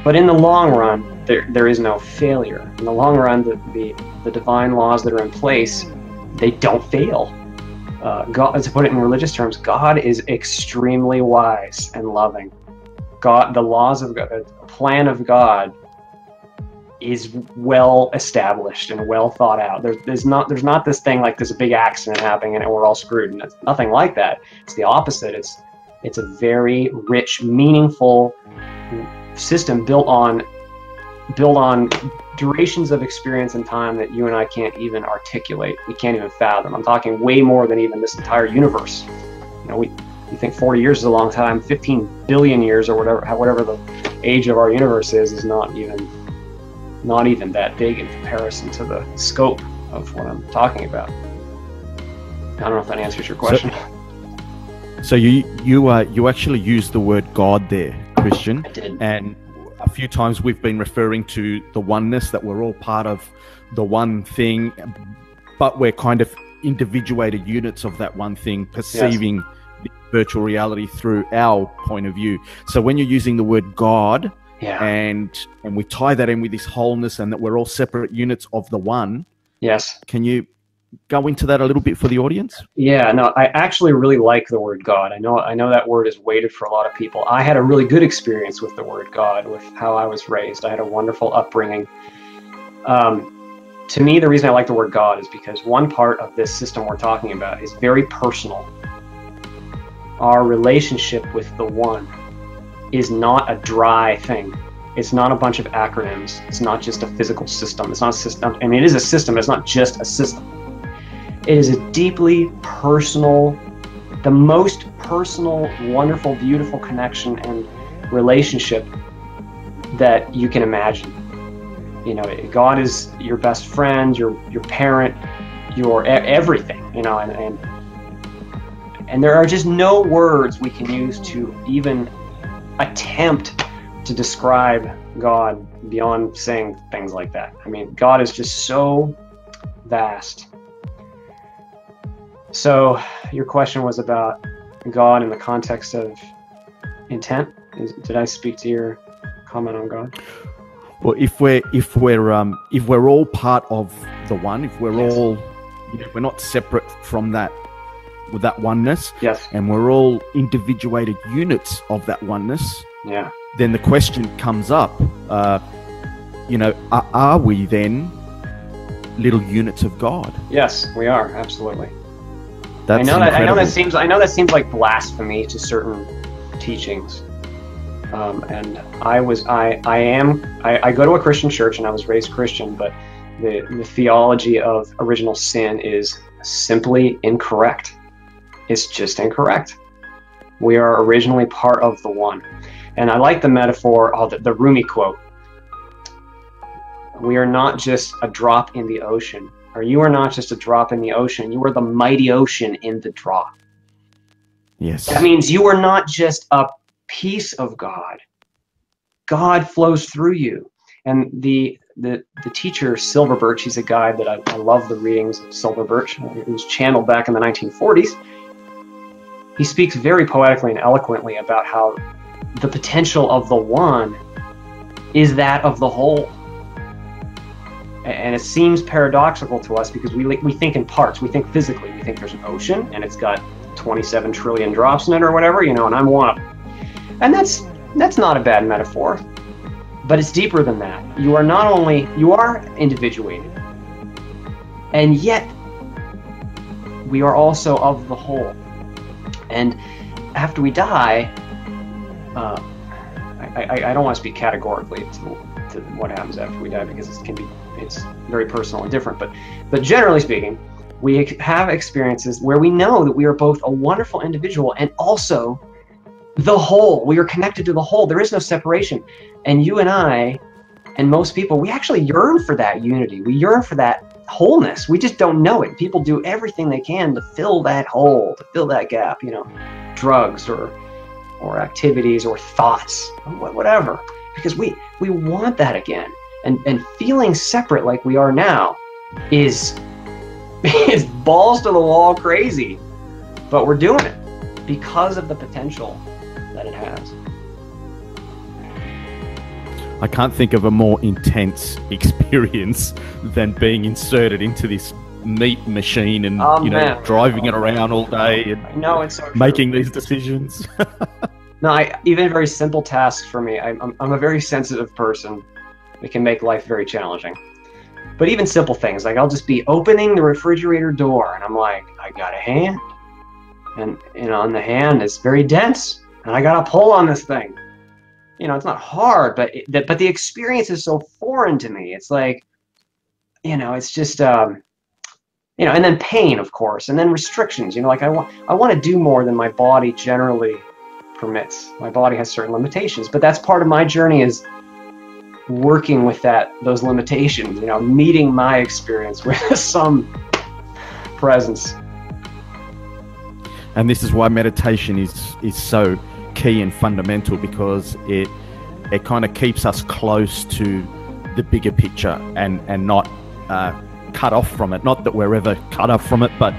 But in the long run, there is no failure. In the long run, the divine laws that are in place, they don't fail. God, to put it in religious terms, God is extremely wise and loving. God, the laws of God, the plan of God is well established and well thought out. There's not this thing like there's a big accident happening and we're all screwed. And it's nothing like that. It's the opposite. It's a very rich, meaningful system built on durations of experience and time that you and I can't even articulate. We can't even fathom. I'm talking way more than even this entire universe. You know, we think 40 years is a long time. 15 billion years or whatever the age of our universe is not even that big in comparison to the scope of what I'm talking about. I don't know if that answers your question. So you actually used the word God there, Christian. I did. And a few times we've been referring to the oneness, that we're all part of the one thing, but we're kind of individuated units of that one thing, perceiving the virtual reality through our point of view. So when you're using the word God, and we tie that in with this wholeness and that we're all separate units of the one. Yes. Can you go into that a little bit for the audience? Yeah, no, I actually really like the word God. I know that word is weighted for a lot of people. I had a really good experience with the word God, with how I was raised. I had a wonderful upbringing. To me, the reason I like the word God is because one part of this system we're talking about is very personal. Our relationship with the one is not a dry thing. It's not a bunch of acronyms. It's not just a physical system. It's not a system. I mean, it is a system, but it's not just a system. It is a deeply personal, the most personal, wonderful, beautiful connection and relationship that you can imagine. You know, God is your best friend, your parent, your everything, you know, and there are just no words we can use to even attempt to describe God beyond saying things like that. I mean, God is just so vast So your question was about God in the context of intent. Did I speak to your comment on God? Well, if we're all part of the one, if we're Yes. all, we're not separate from that, with that oneness, Yes. and we're all individuated units of that oneness, Yeah. then the question comes up, are we then little units of God? Yes, we are, absolutely. That's I know incredible. that seems like blasphemy to certain teachings. And I go to a Christian church, and I was raised Christian, but the theology of original sin is simply incorrect. It's just incorrect. We are originally part of the one. And I like the metaphor, the Rumi quote. We are not just a drop in the ocean, or you are not just a drop in the ocean. You are the mighty ocean in the drop. Yes. That means you are not just a piece of God. God flows through you. And the teacher, Silverbirch, he's a guy that I love the readings of Silverbirch. It was channeled back in the 1940s. He speaks very poetically and eloquently about how the potential of the one is that of the whole. And it seems paradoxical to us because we think in parts. We think physically. We think there's an ocean and it's got 27 trillion drops in it or whatever, and I'm one of them. And that's not a bad metaphor, but it's deeper than that. You are individuated, and yet we are also of the whole. And after we die, I don't want to speak categorically to what happens after we die, because it's very personal and different. But generally speaking, we have experiences where we know that we are both a wonderful individual and also the whole. We are connected to the whole. There is no separation. And you and I, and most people, we actually yearn for that unity. We yearn for that wholeness. We just don't know it. People do everything they can to fill that hole, to fill that gap, drugs or activities or thoughts, or whatever, because we want that again. And feeling separate like we are now is balls to the wall crazy, but we're doing it because of the potential that it has. I can't think of a more intense experience than being inserted into this meat machine and driving it around all day and it's so making these decisions. No, even very simple tasks for me. I'm a very sensitive person. It can make life very challenging. But even simple things, like I'll just be opening the refrigerator door, and I'm like, I got a hand, and and the hand is very dense, and I got to pull on this thing. It's not hard, but the experience is so foreign to me. It's like, it's just, and then pain, of course, and then restrictions. Like I want to do more than my body generally permits. My body has certain limitations, but that's part of my journey, is working with those limitations, meeting my experience with some presence. And this is why meditation is so key and fundamental, because it kind of keeps us close to the bigger picture and not cut off from it. Not that we're ever cut off from it, but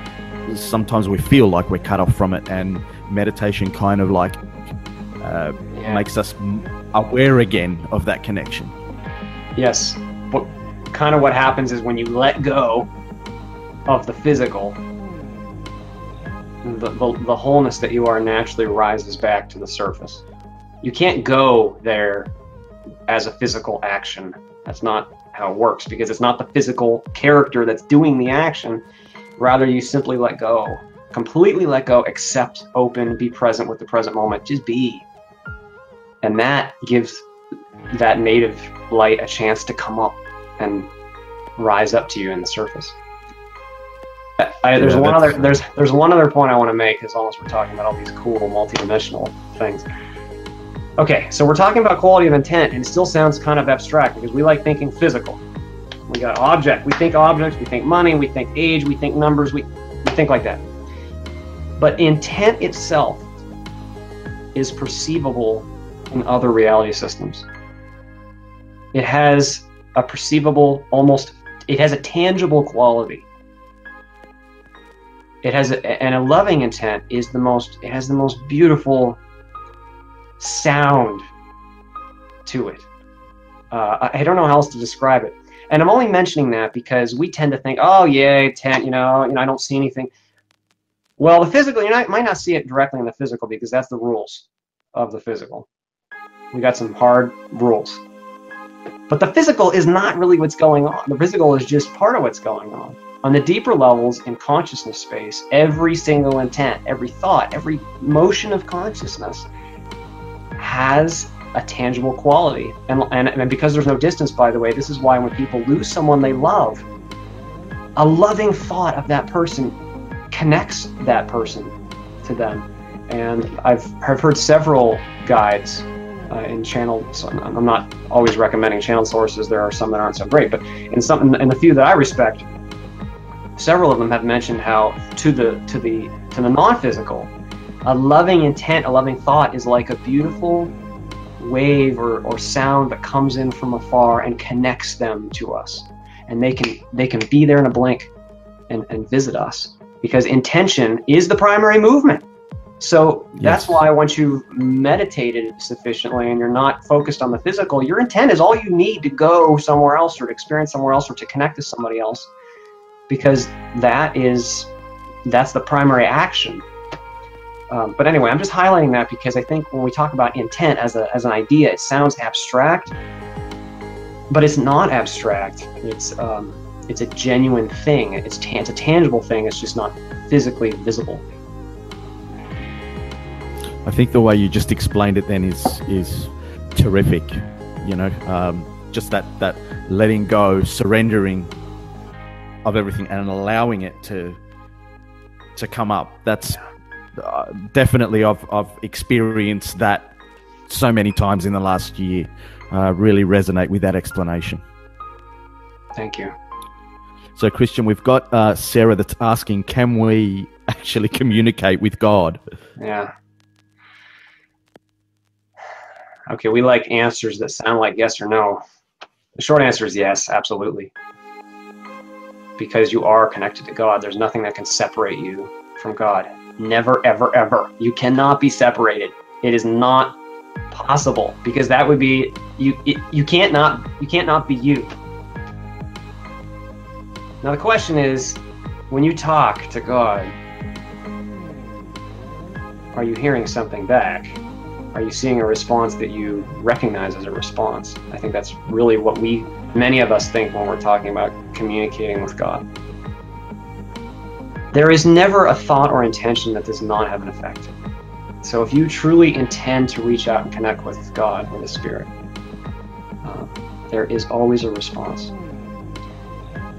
sometimes we feel like we're cut off from it, and meditation kind of like makes us aware again of that connection. Yes. What happens is when you let go of the physical, the wholeness that you are naturally rises back to the surface. You can't go there as a physical action. That's not how it works, because it's not the physical character that's doing the action. Rather, you simply let go, completely let go, accept, open, be present with the present moment, just be. And that gives that native light a chance to come up and rise up to you in the surface. There's one other point I want to make, as long as we're talking about all these cool multidimensional things. Okay, so we're talking about quality of intent, and it still sounds kind of abstract because we like thinking physical. We got object, we think objects, we think money, we think age, we think numbers, we think like that. But intent itself is perceivable in other reality systems. It has a perceivable, it has a tangible quality. and a loving intent is it has the most beautiful sound to it. I don't know how else to describe it. And I'm only mentioning that because we tend to think, oh yeah, intent, I don't see anything. Well, the physical, might not see it directly in the physical because that's the rules of the physical. We got some hard rules. But the physical is not really what's going on. The physical is just part of what's going on. On the deeper levels in consciousness space, every single intent, every thought, every motion of consciousness has a tangible quality. And because there's no distance, by the way, this is why when people lose someone they love, a loving thought of that person connects that person to them. And I've heard several guides in channel. So I'm not always recommending channel sources. There are some that aren't so great, but in the few that I respect, several of them have mentioned how to the non-physical, a loving intent, a loving thought is like a beautiful wave or sound that comes in from afar and connects them to us, and they can be there in a blink and visit us, because intention is the primary movement. So that's why once you've meditated sufficiently and you're not focused on the physical, your intent is all you need to go somewhere else or to experience somewhere else or to connect to somebody else, because that's the primary action. But anyway, I'm just highlighting that because I think when we talk about intent as an idea, it sounds abstract, but it's not abstract. It's a genuine thing. It's a tangible thing. It's just not physically visible. I think the way you just explained it then is terrific. Just that letting go, surrendering of everything, and allowing it to come up. That's definitely I've experienced that so many times in the last year. Really resonate with that explanation. Thank you. So Christian, we've got Sarah that's asking, can we actually communicate with God? Yeah. Okay, we like answers that sound like yes or no. The short answer is yes, absolutely. Because you are connected to God. There's nothing that can separate you from God. Never, ever, ever. You cannot be separated. It is not possible, because that would be you can't not be you. Now the question is, when you talk to God, are you hearing something back? Are you seeing a response that you recognize as a response? I think that's really what many of us think when we're talking about communicating with God. There is never a thought or intention that does not have an effect. So if you truly intend to reach out and connect with God or the Spirit, there is always a response.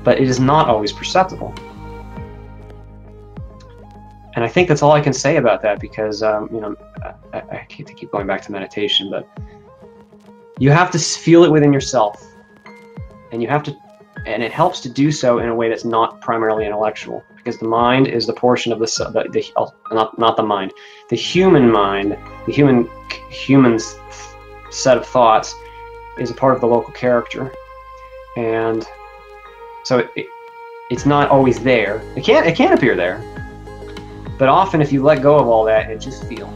But it is not always perceptible. And I think that's all I can say about that, because I hate to keep going back to meditation, but you have to feel it within yourself, and and it helps to do so in a way that's not primarily intellectual, because the mind is the portion of not the mind, the human mind, the human's set of thoughts is a part of the local character, and so it's not always there. It can appear there. But often if you let go of all that and just feel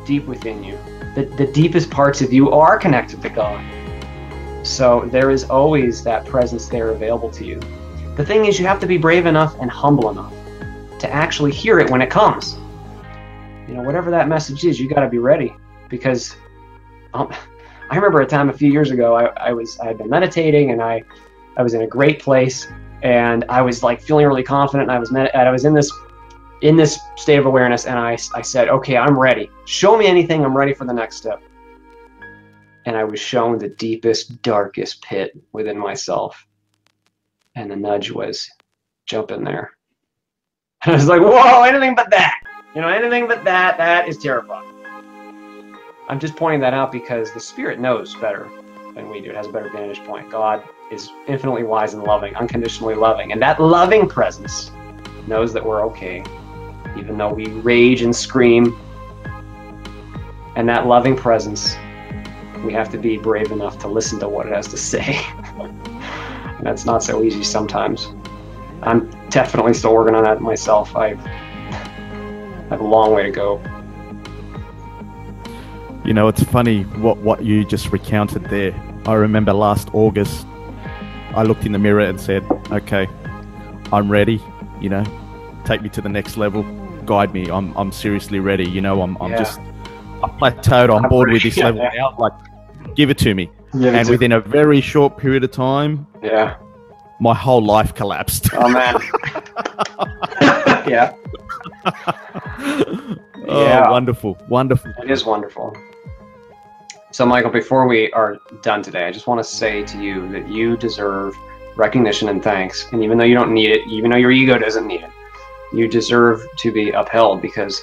deep within you, the deepest parts of you are connected to God. So there is always that presence there available to you. The thing is, you have to be brave enough and humble enough to actually hear it when it comes. Whatever that message is, you got to be ready. Because I remember a time a few years ago, I had been meditating, and I was in a great place, and I was like feeling really confident, and I was in this state of awareness, and I said, okay, I'm ready. Show me anything, I'm ready for the next step. And I was shown the deepest, darkest pit within myself. And the nudge was, jump in there. And I was like, whoa, anything but that. Anything but that is terrifying. I'm just pointing that out because the Spirit knows better than we do. It has a better vantage point. God is infinitely wise and loving, unconditionally loving. And that loving presence knows that we're okay, even though we rage and scream. And that loving presence, we have to be brave enough to listen to what it has to say. And that's not so easy sometimes. I'm definitely still working on that myself. I have a long way to go. You know, it's funny what you just recounted there. I remember last August, I looked in the mirror and said, okay, I'm ready, you know, take me to the next level, guide me. I'm seriously ready. You know, I'm just, I plateaued, I'm bored with this level now. Like, give it to me. And within a very short period of time, my whole life collapsed. Oh man. Yeah. Oh, wonderful, wonderful. It is wonderful. So Michael, before we are done today, I just want to say to you that you deserve recognition and thanks. And even though you don't need it, even though your ego doesn't need it, you deserve to be upheld, because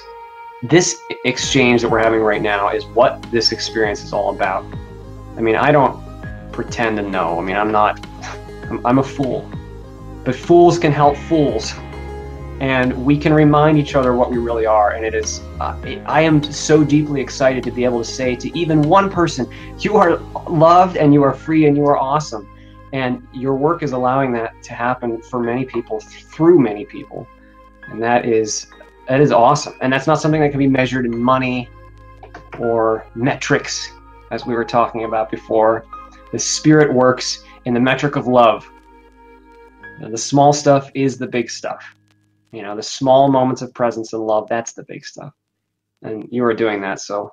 this exchange that we're having right now is what this experience is all about. I mean, I don't pretend to know. I mean, I'm a fool, but fools can help fools. And we can remind each other what we really are. And it is, I am so deeply excited to be able to say to even one person, you are loved and you are free and you are awesome. And your work is allowing that to happen for many people, through many people. And that is awesome. And that's not something that can be measured in money or metrics, as we were talking about before. The Spirit works in the metric of love. Now, the small stuff is the big stuff. You know, the small moments of presence and love, that's the big stuff. And you are doing that, so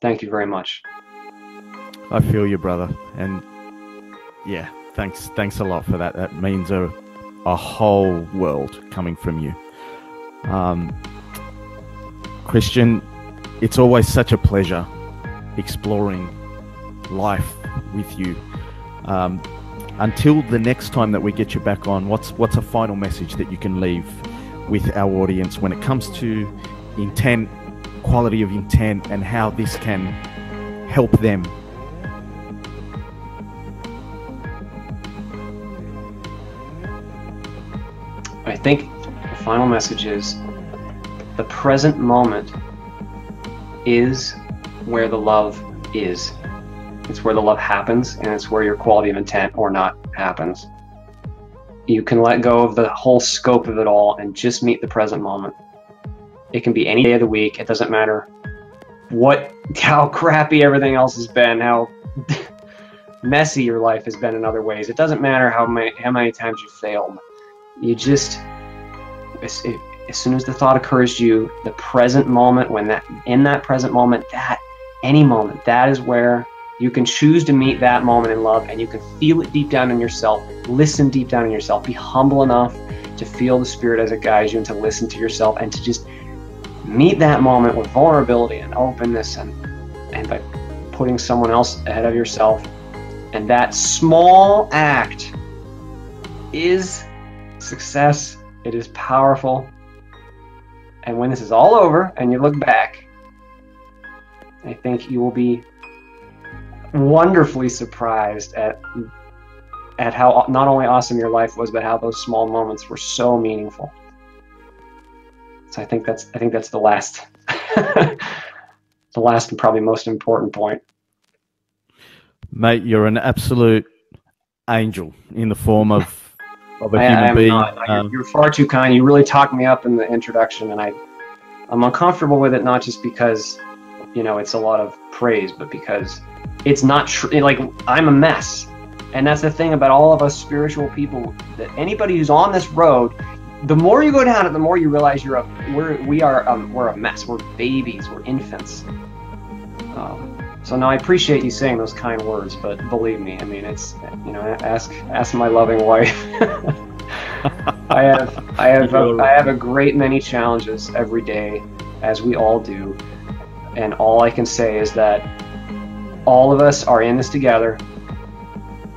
thank you very much. I feel you, brother. And yeah, thanks a lot for that. That means a whole world coming from you. Christian, it's always such a pleasure exploring life with you. Until the next time that we get you back on, what's a final message that you can leave with our audience when it comes to intent, quality of intent, and how this can help them? I think the final message is the present moment is where the love is. It's where the love happens, and it's where your quality of intent or not happens. You can let go of the whole scope of it all and just meet the present moment. It can be any day of the week. It doesn't matter how crappy everything else has been, how messy your life has been in other ways. It doesn't matter how many times you failed. You just, as soon as the thought occurs to you, the present moment, in that present moment, any moment, that is where you can choose to meet that moment in love, and you can feel it deep down in yourself, listen deep down in yourself, be humble enough to feel the Spirit as it guides you, and to listen to yourself, and to just meet that moment with vulnerability and openness, and by putting someone else ahead of yourself. And that small act is success. It is powerful. And when this is all over and you look back, I think you will be wonderfully surprised at how not only awesome your life was, but how those small moments were so meaningful. So I think that's the last the last and probably most important point. Mate, you're an absolute angel in the form of a human being. Not. You're far too kind. You really talked me up in the introduction, and I'm uncomfortable with it, not just because, you know, it's a lot of praise, but because it's not true. Like, I'm a mess. And that's the thing about all of us spiritual people, that anybody who's on this road, the more you go down it, the more you realize we're a mess. We're babies. We're infants. So now I appreciate you saying those kind words, but believe me, I mean, it's, you know, ask my loving wife. I have a great many challenges every day, as we all do. And all I can say is that all of us are in this together,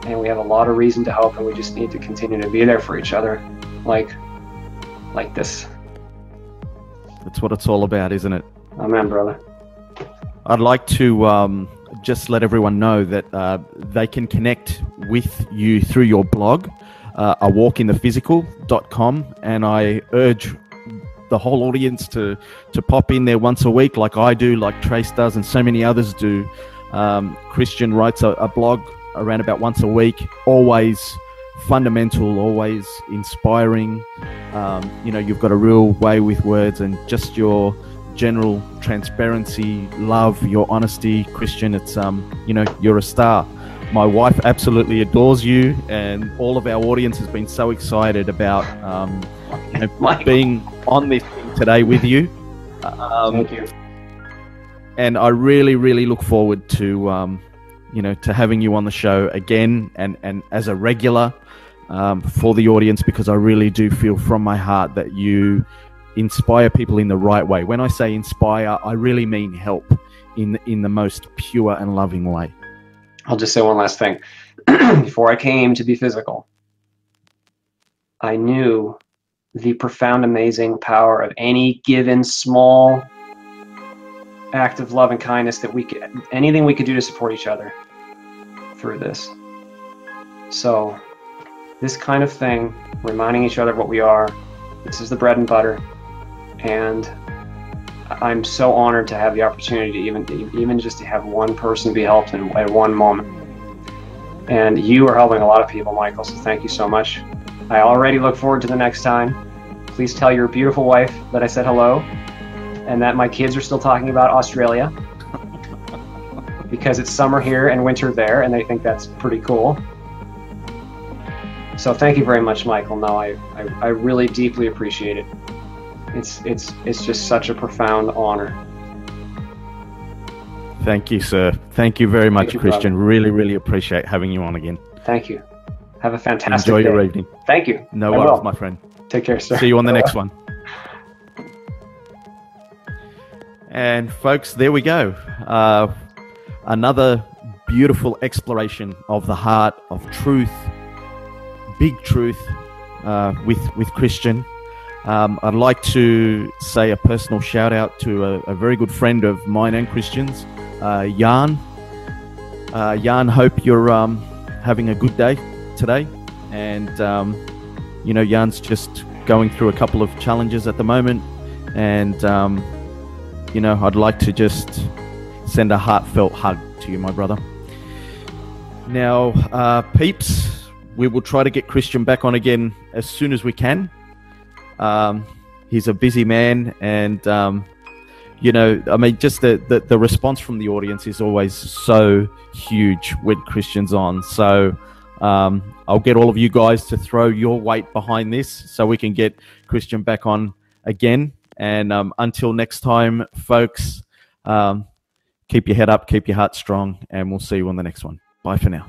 and we have a lot of reason to hope, and we just need to continue to be there for each other, like this. That's what it's all about, isn't it? Amen, brother. I'd like to just let everyone know that they can connect with you through your blog, awalkinthephysical.com, and I urge the whole audience to pop in there once a week, like I do, like Trace does, and so many others do. Christian writes a blog around about once a week, always fundamental, always inspiring. You've got a real way with words, and just your general transparency, love, your honesty, Christian. It's you're a star. My wife absolutely adores you, and all of our audience has been so excited about being on this thing today with you. Thank you. And I really, really look forward to to having you on the show again, and as a regular for the audience, because I really do feel from my heart that you inspire people in the right way. When I say inspire, I really mean help in the most pure and loving way. I'll just say one last thing. Before I came to Be Physical, I knew the profound, amazing power of any given small act of love and kindness that anything we could do to support each other through this. So this kind of thing, reminding each other of what we are, this is the bread and butter. And I'm so honored to have the opportunity even just to have one person be helped at one moment. And you are helping a lot of people, Michael, so thank you so much. I already look forward to the next time. Please tell your beautiful wife that I said hello, and that my kids are still talking about Australia because it's summer here and winter there, and they think that's pretty cool. So thank you very much, Michael. No, I really deeply appreciate it. It's just such a profound honor. Thank you, sir. Thank you very much, Christian. Brother. Really, really appreciate having you on again. Thank you. Have a fantastic Enjoy day. your evening. Thank you. No worries, my friend. Take care, sir. See you on the next one. And folks, there we go. Another beautiful exploration of the heart, of truth, big truth, with Christian. I'd like to say a personal shout out to a very good friend of mine and Christian's, Jan. Jan, hope you're having a good day today. And, Jan's just going through a couple of challenges at the moment. And, I'd like to just send a heartfelt hug to you, my brother. Now, peeps, we will try to get Christian back on again as soon as we can. He's a busy man, and just the response from the audience is always so huge when Christian's on. So I'll get all of you guys to throw your weight behind this so we can get Christian back on again. And until next time, folks, keep your head up, keep your heart strong, and we'll see you on the next one. Bye for now.